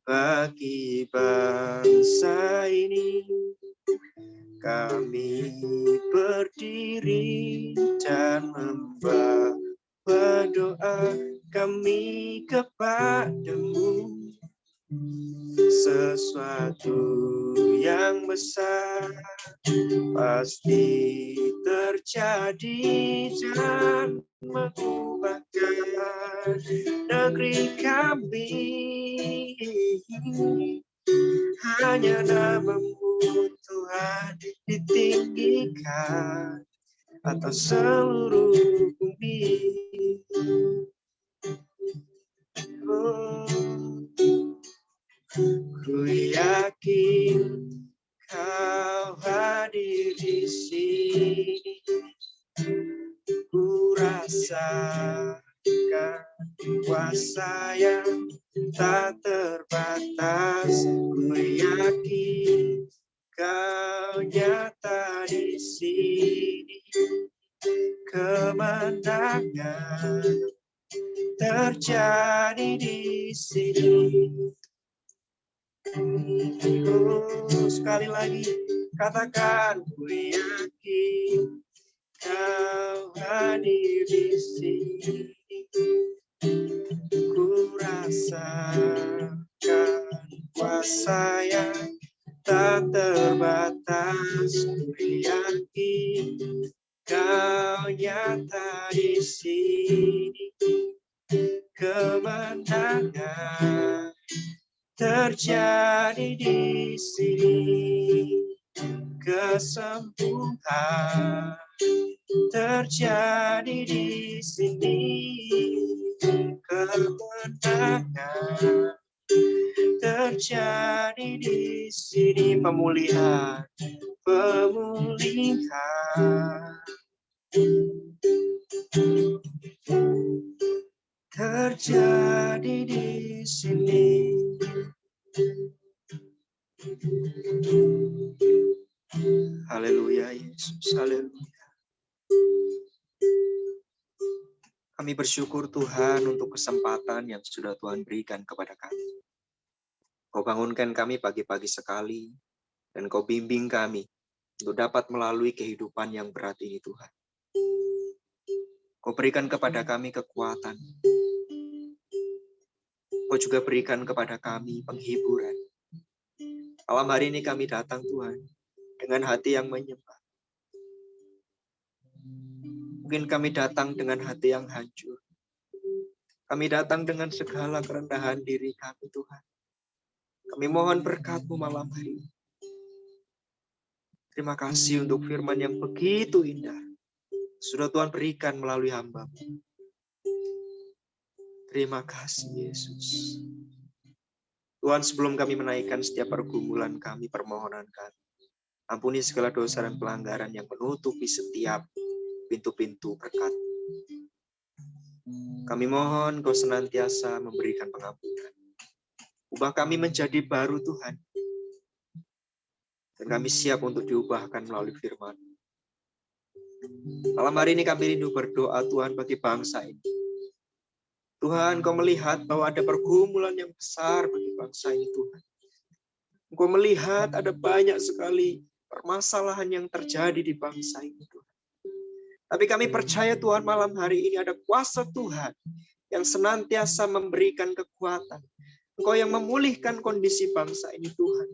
Bagi bangsa ini kami berdiri dan membawa doa kami kepadamu. Sesuatu yang besar pasti terjadi dan mengubahkan negeri kami. Hanya nama-Mu Tuhan ditinggikan atas seluruh bumi. Oh, ku yakin Kau hadir di sini. Ku rasakan kuasa yang tak terbatas. Ku yakin Kau nyata di sini. Kemenangan terjadi di sini. Oh, sekali lagi katakan, ku yakin Kau hadir di sini. Ku rasakan kuasa yang tak terbatas. Ku yakin Kau nyata di sini. Kemenangan terjadi di sini. Kesembuhan terjadi di sini. Kemenangan terjadi di sini. Pemulihan, pemulihan. terjadi di sini. Haleluya Yesus, haleluya. Kami bersyukur Tuhan untuk kesempatan yang sudah Tuhan berikan kepada kami. Kau bangunkan kami pagi-pagi sekali, dan Kau bimbing kami untuk dapat melalui kehidupan yang berat ini Tuhan. Kau berikan kepada kami kekuatan. Kau juga berikan kepada kami penghiburan. Malam hari ini kami datang Tuhan, dengan hati yang menyembah. Mungkin kami datang dengan hati yang hancur. Kami datang dengan segala kerendahan diri kami Tuhan. Kami mohon berkat-Mu malam hari ini. Terima kasih untuk firman yang begitu indah. Sudah Tuhan berikan melalui hamba-Mu. Terima kasih Yesus. Tuhan, sebelum kami menaikkan setiap pergumulan kami, permohonan kami, ampuni segala dosa dan pelanggaran yang menutupi setiap pintu-pintu berkat. Kami mohon Kau senantiasa memberikan pengampunan. Ubah kami menjadi baru Tuhan. Dan kami siap untuk diubahkan melalui firman. Malam hari ini kami rindu berdoa Tuhan bagi bangsa ini. Tuhan, Kau melihat bahwa ada pergumulan yang besar bagi bangsa ini Tuhan. Kau melihat ada banyak sekali permasalahan yang terjadi di bangsa ini Tuhan. Tapi kami percaya Tuhan malam hari ini ada kuasa Tuhan yang senantiasa memberikan kekuatan. Engkau yang memulihkan kondisi bangsa ini Tuhan.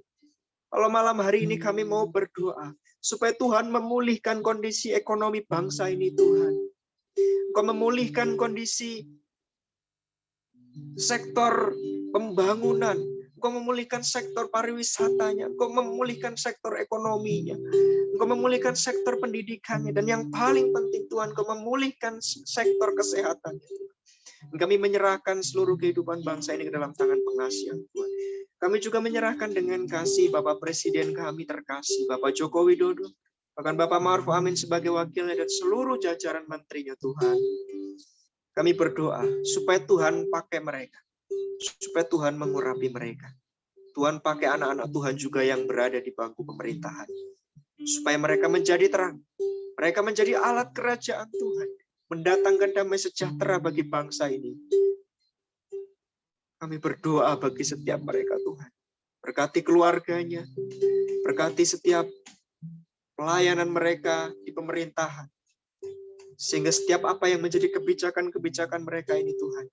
Kalau malam hari ini kami mau berdoa supaya Tuhan memulihkan kondisi ekonomi bangsa ini Tuhan. Engkau memulihkan kondisi sektor pembangunan. Engkau memulihkan sektor pariwisatanya. Engkau memulihkan sektor ekonominya. Engkau memulihkan sektor pendidikannya. Dan yang paling penting Tuhan, Engkau memulihkan sektor kesehatannya. Kami menyerahkan seluruh kehidupan bangsa ini ke dalam tangan pengasihan Tuhan. Kami juga menyerahkan dengan kasih Bapak Presiden kami terkasih, Bapak Joko Widodo, bahkan Bapak Ma'ruf Amin sebagai wakilnya dan seluruh jajaran menterinya Tuhan. Kami berdoa supaya Tuhan pakai mereka, supaya Tuhan mengurapi mereka. Tuhan pakai anak-anak Tuhan juga yang berada di bangku pemerintahan, supaya mereka menjadi terang, mereka menjadi alat kerajaan Tuhan, mendatangkan damai sejahtera bagi bangsa ini. Kami berdoa bagi setiap mereka Tuhan. Berkati keluarganya, berkati setiap pelayanan mereka di pemerintahan. Sehingga setiap apa yang menjadi kebijakan-kebijakan mereka ini Tuhan,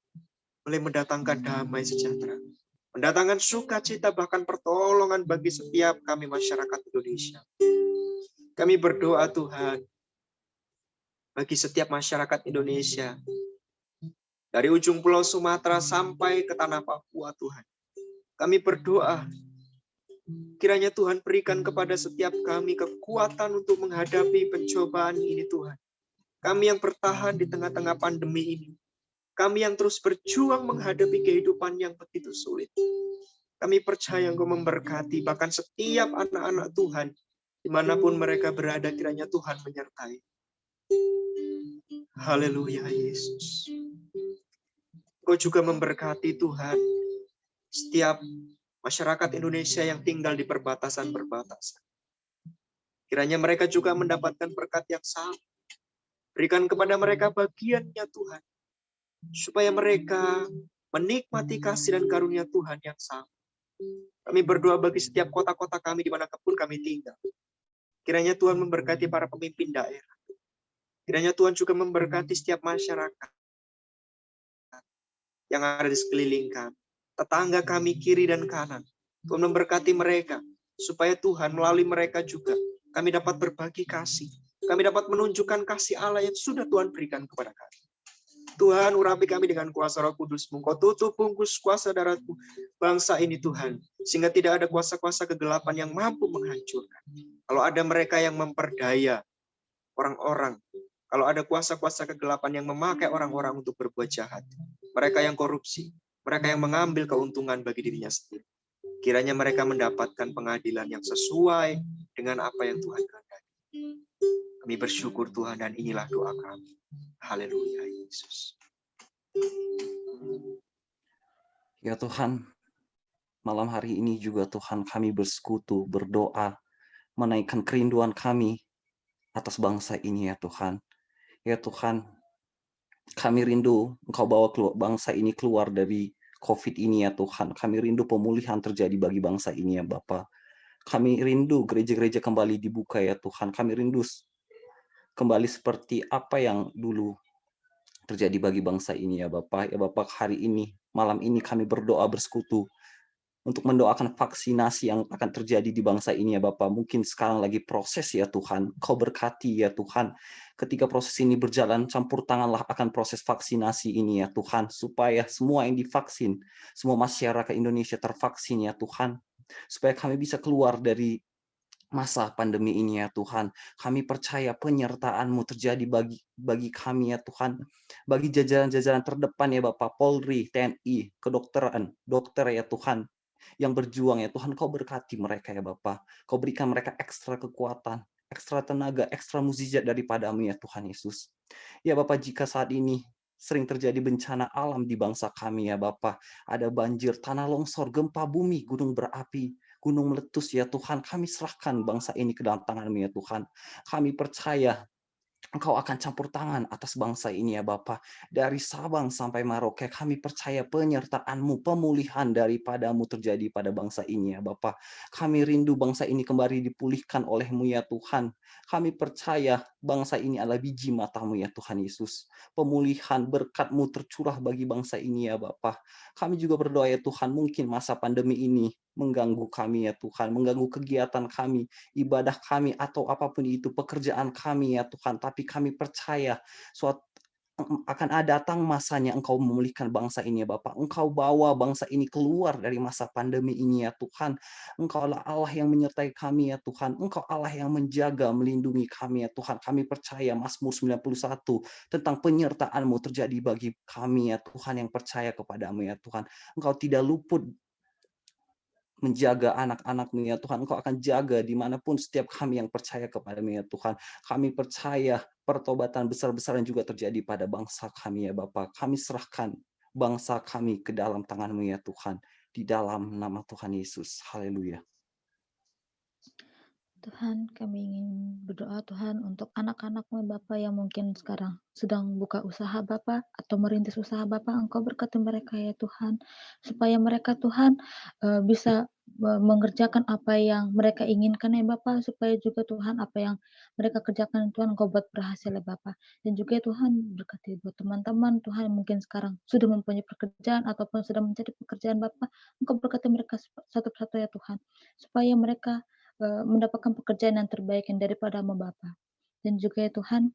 boleh mendatangkan damai sejahtera. Mendatangkan sukacita bahkan pertolongan bagi setiap kami masyarakat Indonesia. Kami berdoa Tuhan, bagi setiap masyarakat Indonesia, dari ujung pulau Sumatera sampai ke tanah Papua Tuhan. Kami berdoa, kiranya Tuhan berikan kepada setiap kami kekuatan untuk menghadapi pencobaan ini Tuhan. Kami yang bertahan di tengah-tengah pandemi ini. Kami yang terus berjuang menghadapi kehidupan yang begitu sulit. Kami percaya Engkau memberkati bahkan setiap anak-anak Tuhan, dimanapun mereka berada, kiranya Tuhan menyertai. Haleluya Yesus. Engkau juga memberkati Tuhan setiap masyarakat Indonesia yang tinggal di perbatasan-perbatasan. Kiranya mereka juga mendapatkan berkat yang sama. Berikan kepada mereka bagiannya Tuhan, supaya mereka menikmati kasih dan karunia Tuhan yang sama. Kami berdoa bagi setiap kota-kota kami dimanapun kami tinggal. Kiranya Tuhan memberkati para pemimpin daerah. Kiranya Tuhan juga memberkati setiap masyarakat yang ada di sekeliling kami. Tetangga kami kiri dan kanan. Tuhan memberkati mereka, supaya Tuhan melalui mereka juga kami dapat berbagi kasih. Kami dapat menunjukkan kasih Allah yang sudah Tuhan berikan kepada kami. Tuhan, urapi kami dengan kuasa Roh Kudus-Mu. Kau tutup bungkus kuasa darah-Mu bangsa ini Tuhan, sehingga tidak ada kuasa-kuasa kegelapan yang mampu menghancurkan. Kalau ada mereka yang memperdaya orang-orang, kalau ada kuasa-kuasa kegelapan yang memakai orang-orang untuk berbuat jahat, mereka yang korupsi, mereka yang mengambil keuntungan bagi dirinya sendiri, kiranya mereka mendapatkan pengadilan yang sesuai dengan apa yang Tuhan kehendaki. Kami bersyukur Tuhan, dan inilah doa kami. Haleluya Yesus. Ya Tuhan, malam hari ini juga Tuhan kami bersekutu, berdoa, menaikkan kerinduan kami atas bangsa ini ya Tuhan. Ya Tuhan, kami rindu Engkau bawa bangsa ini keluar dari COVID ini ya Tuhan. Kami rindu pemulihan terjadi bagi bangsa ini ya Bapa. Kami rindu gereja-gereja kembali dibuka ya Tuhan. Kami rindu kembali seperti apa yang dulu terjadi bagi bangsa ini ya Bapak. Ya Bapak, hari ini, malam ini kami berdoa bersekutu untuk mendoakan vaksinasi yang akan terjadi di bangsa ini ya Bapak. Mungkin sekarang lagi proses ya Tuhan. Kau berkati ya Tuhan. Ketika proses ini berjalan, campur tanganlah akan proses vaksinasi ini ya Tuhan. Supaya semua yang divaksin, semua masyarakat Indonesia tervaksin ya Tuhan. Supaya kami bisa keluar dari masa pandemi ini ya Tuhan. Kami percaya penyertaan-Mu terjadi bagi kami ya Tuhan. Bagi jajaran-jajaran terdepan ya Bapak, Polri, TNI, kedokteran, dokter ya Tuhan, yang berjuang ya Tuhan. Kau berkati mereka ya Bapak. Kau berikan mereka ekstra kekuatan, ekstra tenaga, ekstra mukjizat daripada-Mu ya Tuhan Yesus. Ya Bapak, jika saat ini sering terjadi bencana alam di bangsa kami ya Bapak, ada banjir, tanah longsor, gempa bumi, gunung berapi, gunung meletus ya Tuhan, kami serahkan bangsa ini ke dalam tangan-Mu ya Tuhan. Kami percaya Engkau akan campur tangan atas bangsa ini ya Bapa. Dari Sabang sampai Merauke, kami percaya penyertaan-Mu, pemulihan daripada-Mu terjadi pada bangsa ini ya Bapa. Kami rindu bangsa ini kembali dipulihkan oleh-Mu ya Tuhan. Kami percaya bangsa ini adalah biji mata-Mu ya Tuhan Yesus. Pemulihan berkat-Mu tercurah bagi bangsa ini ya Bapa. Kami juga berdoa ya Tuhan, mungkin masa pandemi ini mengganggu kami ya Tuhan, mengganggu kegiatan kami, ibadah kami, atau apapun itu pekerjaan kami ya Tuhan. Tapi kami percaya akan datang masanya Engkau memulihkan bangsa ini ya Bapak. Engkau bawa bangsa ini keluar dari masa pandemi ini ya Tuhan. Engkau adalah Allah yang menyertai kami ya Tuhan. Engkau Allah yang menjaga, melindungi kami ya Tuhan. Kami percaya Mazmur 91 tentang penyertaan-Mu terjadi bagi kami ya Tuhan yang percaya kepada-Mu ya Tuhan. Engkau tidak luput menjaga anak-anak-Mu ya Tuhan. Engkau akan jaga dimanapun setiap kami yang percaya kepada-Mu ya Tuhan. Kami percaya pertobatan besar-besaran juga terjadi pada bangsa kami ya Bapa. Kami serahkan bangsa kami ke dalam tangan-Mu ya Tuhan. Di dalam nama Tuhan Yesus. Haleluya. Tuhan, kami ingin berdoa Tuhan untuk anak-anak-Mu Bapa yang mungkin sekarang sedang buka usaha Bapa atau merintis usaha Bapa. Engkau berkati mereka ya Tuhan, supaya mereka Tuhan bisa mengerjakan apa yang mereka inginkan ya Bapa, supaya juga Tuhan apa yang mereka kerjakan Tuhan Engkau buat berhasil ya Bapa. Dan juga ya Tuhan berkati buat teman-teman Tuhan yang mungkin sekarang sudah mempunyai pekerjaan ataupun sedang mencari pekerjaan Bapa. Engkau berkati mereka satu-satu ya Tuhan, supaya mereka mendapatkan pekerjaan yang terbaik yang daripada-Mu Bapa. Dan juga ya Tuhan,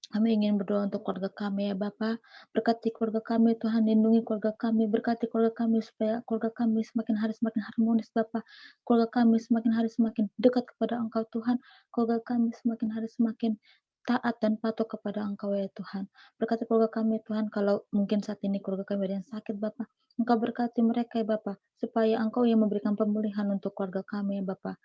kami ingin berdoa untuk keluarga kami ya Bapa. Berkati keluarga kami Tuhan, lindungi keluarga kami, berkati keluarga kami supaya keluarga kami semakin hari semakin harmonis Bapa. Keluarga kami semakin hari semakin dekat kepada Engkau Tuhan. Keluarga kami semakin hari semakin taat dan patuh kepada Engkau ya Tuhan. Berkati keluarga kami Tuhan, kalau mungkin saat ini keluarga kami ada yang sakit Bapa, Engkau berkati mereka ya Bapa, supaya Engkau yang memberikan pemulihan untuk keluarga kami ya Bapa.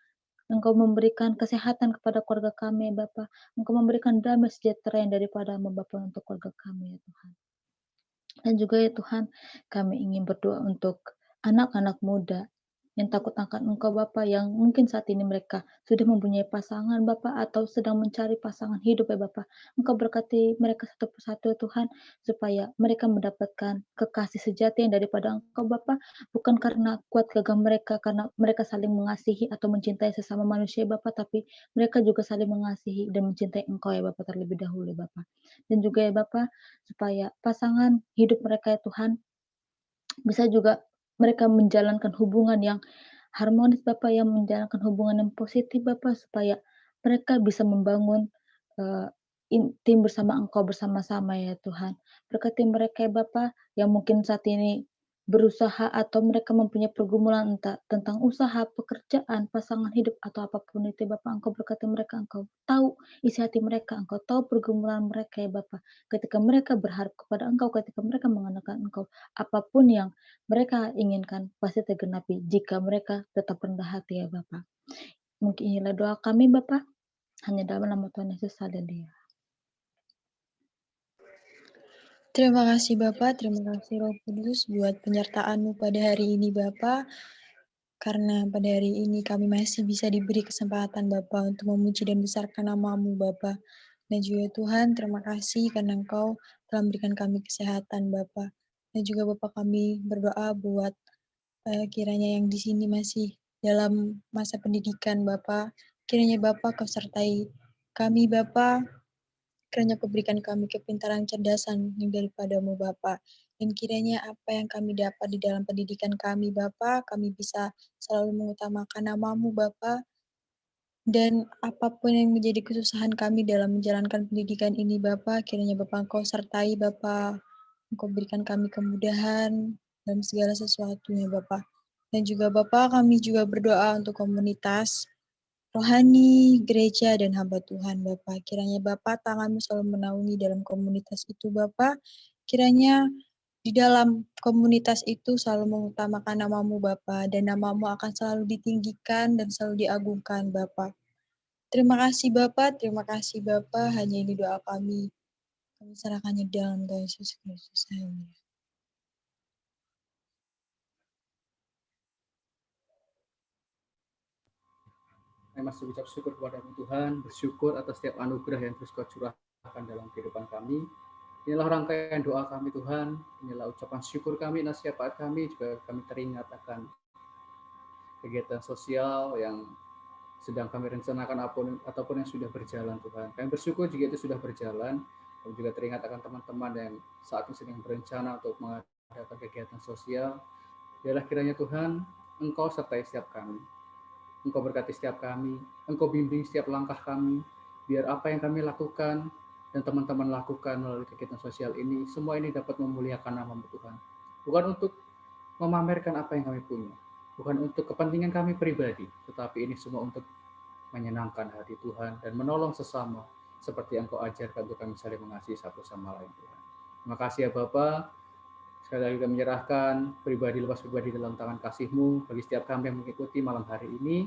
Engkau memberikan kesehatan kepada keluarga kami, ya Bapa. Engkau memberikan damai sejahtera yang daripada-Mu, Bapa, untuk keluarga kami, ya Tuhan. Dan juga ya Tuhan, kami ingin berdoa untuk anak-anak muda yang takut akan Engkau Bapa, yang mungkin saat ini mereka sudah mempunyai pasangan Bapa atau sedang mencari pasangan hidup ya Bapa. Engkau berkati mereka satu persatu ya Tuhan, supaya mereka mendapatkan kekasih sejati yang daripada Engkau Bapa, bukan karena kuat gagah mereka, karena mereka saling mengasihi atau mencintai sesama manusia Bapa, tapi mereka juga saling mengasihi dan mencintai Engkau ya Bapa terlebih dahulu ya Bapa. Dan juga ya Bapa, supaya pasangan hidup mereka ya Tuhan bisa juga mereka menjalankan hubungan yang harmonis Bapa, yang menjalankan hubungan yang positif Bapa, supaya mereka bisa membangun tim bersama Engkau bersama-sama ya Tuhan. Berkati mereka ya Bapa yang mungkin saat ini berusaha atau mereka mempunyai pergumulan entah tentang usaha, pekerjaan, pasangan hidup atau apapun itu ya Bapa. Engkau berkati mereka, Engkau tahu isi hati mereka, Engkau tahu pergumulan mereka ya Bapa. Ketika mereka berharap kepada Engkau, ketika mereka mengandalkan Engkau, apapun yang mereka inginkan pasti tergenapi jika mereka tetap rendah hati ya Bapa. Mungkin inilah doa kami Bapa, hanya dalam nama Tuhan Yesus. Haleluya. Terima kasih Bapak, terima kasih Roh Kudus buat penyertaan-Mu pada hari ini Bapak. Karena pada hari ini kami masih bisa diberi kesempatan Bapak untuk memuji dan besarkan nama-Mu Bapak. Dan juga Tuhan, terima kasih karena Engkau telah memberikan kami kesehatan Bapak. Dan juga Bapak kami berdoa buat kiranya yang di sini masih dalam masa pendidikan Bapak. Kiranya Bapak Kau sertai kami Bapak. Kiranya Kau berikan kami kepintaran cerdasan yang daripada-Mu Bapa. Dan kiranya apa yang kami dapat di dalam pendidikan kami Bapa, kami bisa selalu mengutamakan nama-Mu Bapa. Dan apapun yang menjadi kesusahan kami dalam menjalankan pendidikan ini Bapa, kiranya Bapa Engkau sertai Bapa. Engkau berikan kami kemudahan dalam segala sesuatunya Bapa. Dan juga Bapa, kami juga berdoa untuk komunitas rohani, gereja, dan hamba Tuhan, Bapak. Kiranya Bapak tangan-Mu selalu menaungi dalam komunitas itu, Bapak. Kiranya di dalam komunitas itu selalu mengutamakan nama-Mu, Bapak, dan nama-Mu akan selalu ditinggikan dan selalu diagungkan, Bapak. Terima kasih, Bapak. Terima kasih, Bapak. Hanya ini doa kami. Kami serahkannya dalam Tuhan Yesus Kristus. Amin. Saya masih ucap syukur kepada Tuhan, bersyukur atas setiap anugerah yang terus Kau curahkan dalam kehidupan kami. Inilah rangkaian doa kami Tuhan, inilah ucapan syukur kami, nasihat kami, juga kami teringat akan kegiatan sosial yang sedang kami rencanakan ataupun yang sudah berjalan Tuhan. Kami bersyukur jika itu sudah berjalan, kami juga teringat akan teman-teman yang saat ini sedang berencana untuk mengadakan kegiatan sosial. Biarlah kiranya Tuhan, Engkau sertai setiap kami. Engkau berkati setiap kami, Engkau bimbing setiap langkah kami, biar apa yang kami lakukan dan teman-teman lakukan melalui kegiatan sosial ini, semua ini dapat memuliakan nama-Mu Tuhan. Bukan untuk memamerkan apa yang kami punya, bukan untuk kepentingan kami pribadi, tetapi ini semua untuk menyenangkan hati Tuhan dan menolong sesama, seperti yang Engkau ajarkan untuk kami saling mengasihi satu sama lain Tuhan. Terima kasih ya Bapa. Sekali lagi kami menyerahkan pribadi lepas pribadi dalam tangan kasih-Mu bagi setiap kami yang mengikuti malam hari ini,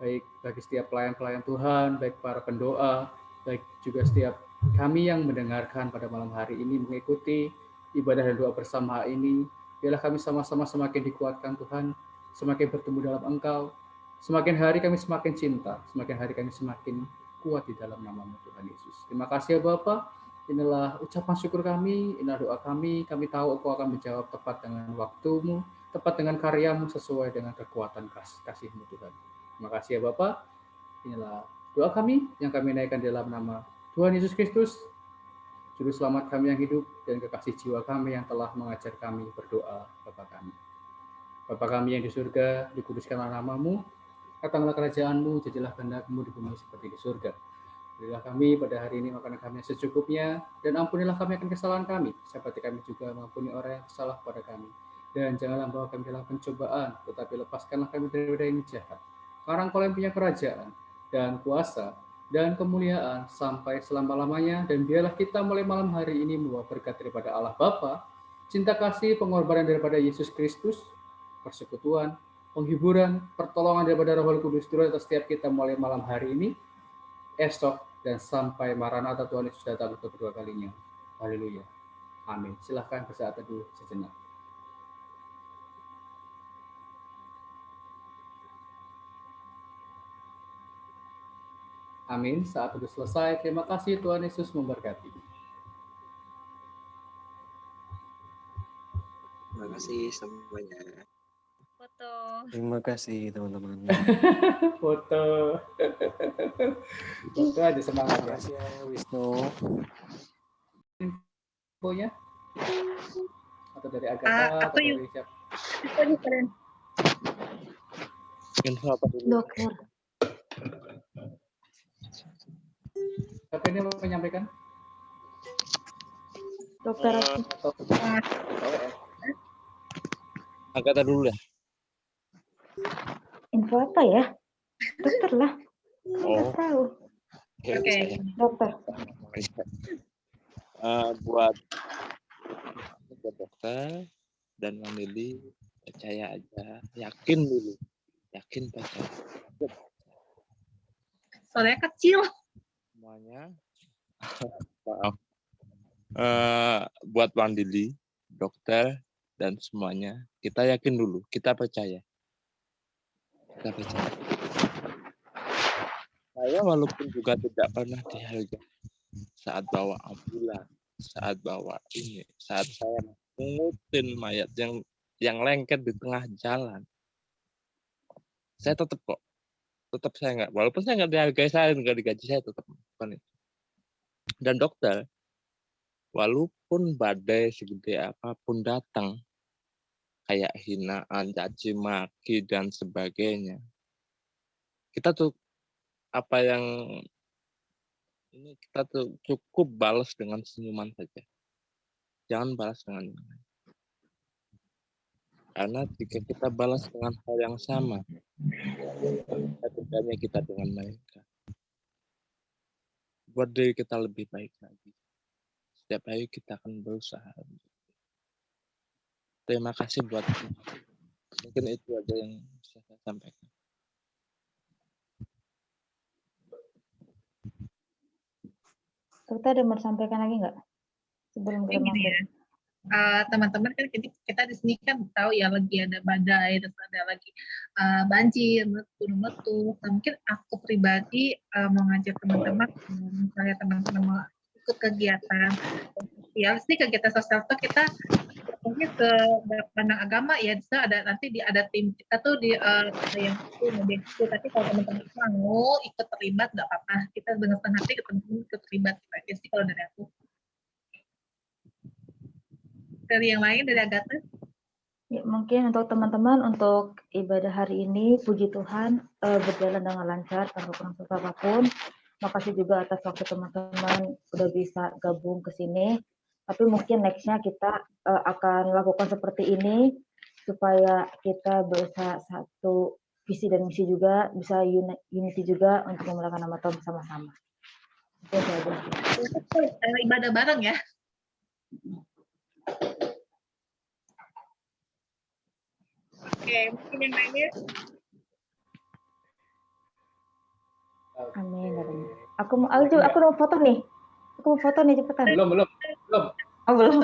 baik bagi setiap pelayan-pelayan Tuhan, baik para pendoa, baik juga setiap kami yang mendengarkan pada malam hari ini mengikuti ibadah dan doa bersama ini. Biarlah kami sama-sama semakin dikuatkan Tuhan, semakin bertemu dalam Engkau, semakin hari kami semakin cinta, semakin hari kami semakin kuat di dalam nama-Mu Tuhan Yesus. Terima kasih ya Bapa. Inilah ucapan syukur kami, inilah doa kami. Kami tahu Engkau akan menjawab tepat dengan waktu-Mu, tepat dengan karya-Mu, sesuai dengan kekuatan kasih-Mu Tuhan. Terima kasih ya Bapak. Inilah doa kami yang kami naikkan dalam nama Tuhan Yesus Kristus, Juru Selamat kami yang hidup dan kekasih jiwa kami yang telah mengajar kami berdoa Bapa kami. Bapa kami yang di surga, dikuduskanlah nama-Mu, datanglah kerajaan-Mu, jadilah kehendak-Mu di bumi seperti di surga. Berilah kami pada hari ini makanan kami yang secukupnya, dan ampunilah kami akan kesalahan kami, seperti kami juga mengampuni orang yang salah pada kami. Dan janganlah bawa kami dalam pencobaan, tetapi lepaskanlah kami dari yang jahat. Karena Engkau yang punya kerajaan, dan kuasa, dan kemuliaan, sampai selama-lamanya, dan biarlah kita mulai malam hari ini membawa berkat daripada Allah Bapa, cinta kasih, pengorbanan daripada Yesus Kristus, persekutuan, penghiburan, pertolongan daripada Roh Kudus turun atas setiap kita mulai malam hari ini, esok, dan sampai Maranatha Tuhan Yesus datang untuk kedua kalinya. Haleluya. Amin. Silahkan bersaat teduh sejenak. Amin. Saat teduh selesai, terima kasih Tuhan Yesus memberkati. Terima kasih semuanya. Foto. Terima kasih teman-teman. Foto. Foto aja semangat ya. Terima kasih ya Wisnu. Infonya? Atau dari Agatha atau dari siapa? Info apa dulu? Dokter. Siapa ini mau menyampaikan? Dokter Agatha dulu ya. info apa ya? Dokter lah. Oh. Nggak tahu. Oke. Dokter. Buat dokter dan Manili, percaya aja, yakin dulu, yakin percaya. Soalnya kecil. Semuanya. Maaf. buat Bang Dili, dokter, dan semuanya, kita yakin dulu, kita percaya. Kita percaya. Saya walaupun juga tidak pernah dihargai saat bawa ambulan, saat bawa ini, saat saya mengutin mayat yang lengket di tengah jalan, saya tetap saya nggak, walaupun saya nggak dihargai, saya nggak digaji, saya tetap melakukan itu. Dan dokter, walaupun badai segede apapun datang, kayak hinaan, caci maki dan sebagainya, kita tuh apa yang ini kita tuh cukup balas dengan senyuman saja. Jangan balas dengan yang lain. Karena jika kita balas dengan hal yang sama, bedanya kita dengan mereka. Buat diri kita lebih baik lagi. Setiap hari kita akan berusaha. Terima kasih buat mungkin itu aja yang bisa saya sampaikan. Kita ada mau sampaikan lagi nggak sebelum kita maghrib? Teman-teman kan kita di sini kan tahu ya lagi ada badai, terus ada lagi banjir, gunung meletus. Nah, mungkin aku pribadi mau ngajak teman-teman, misalnya teman-teman mau ikut kegiatan sosial, ini kegiatan sosial tuh kita mungkin ke pandang agama ya, bisa ada nanti ada tim kita tuh di yang itu, tapi kalau teman-teman mau ikut terlibat nggak apa-apa, kita dengan senang hati teman-teman ikut terlibat. Itu sih kalau dari aku. Dari yang lain, dari Agatha? Ya, mungkin untuk teman-teman, untuk ibadah hari ini, puji Tuhan berjalan dengan lancar tanpa kurang suka apapun. Makasih juga atas waktu teman-teman udah bisa gabung ke sini. Tapi mungkin nextnya kita akan lakukan seperti ini supaya kita bisa satu visi dan misi juga, bisa unity juga untuk memuliakan nama Tuhan bersama-sama. Itu aja. Ibadah bareng ya. Oke, mungkin yang lainnya. Amin. Aku mau foto nih. Aku mau foto nih cepetan. Belum. Oh, belum.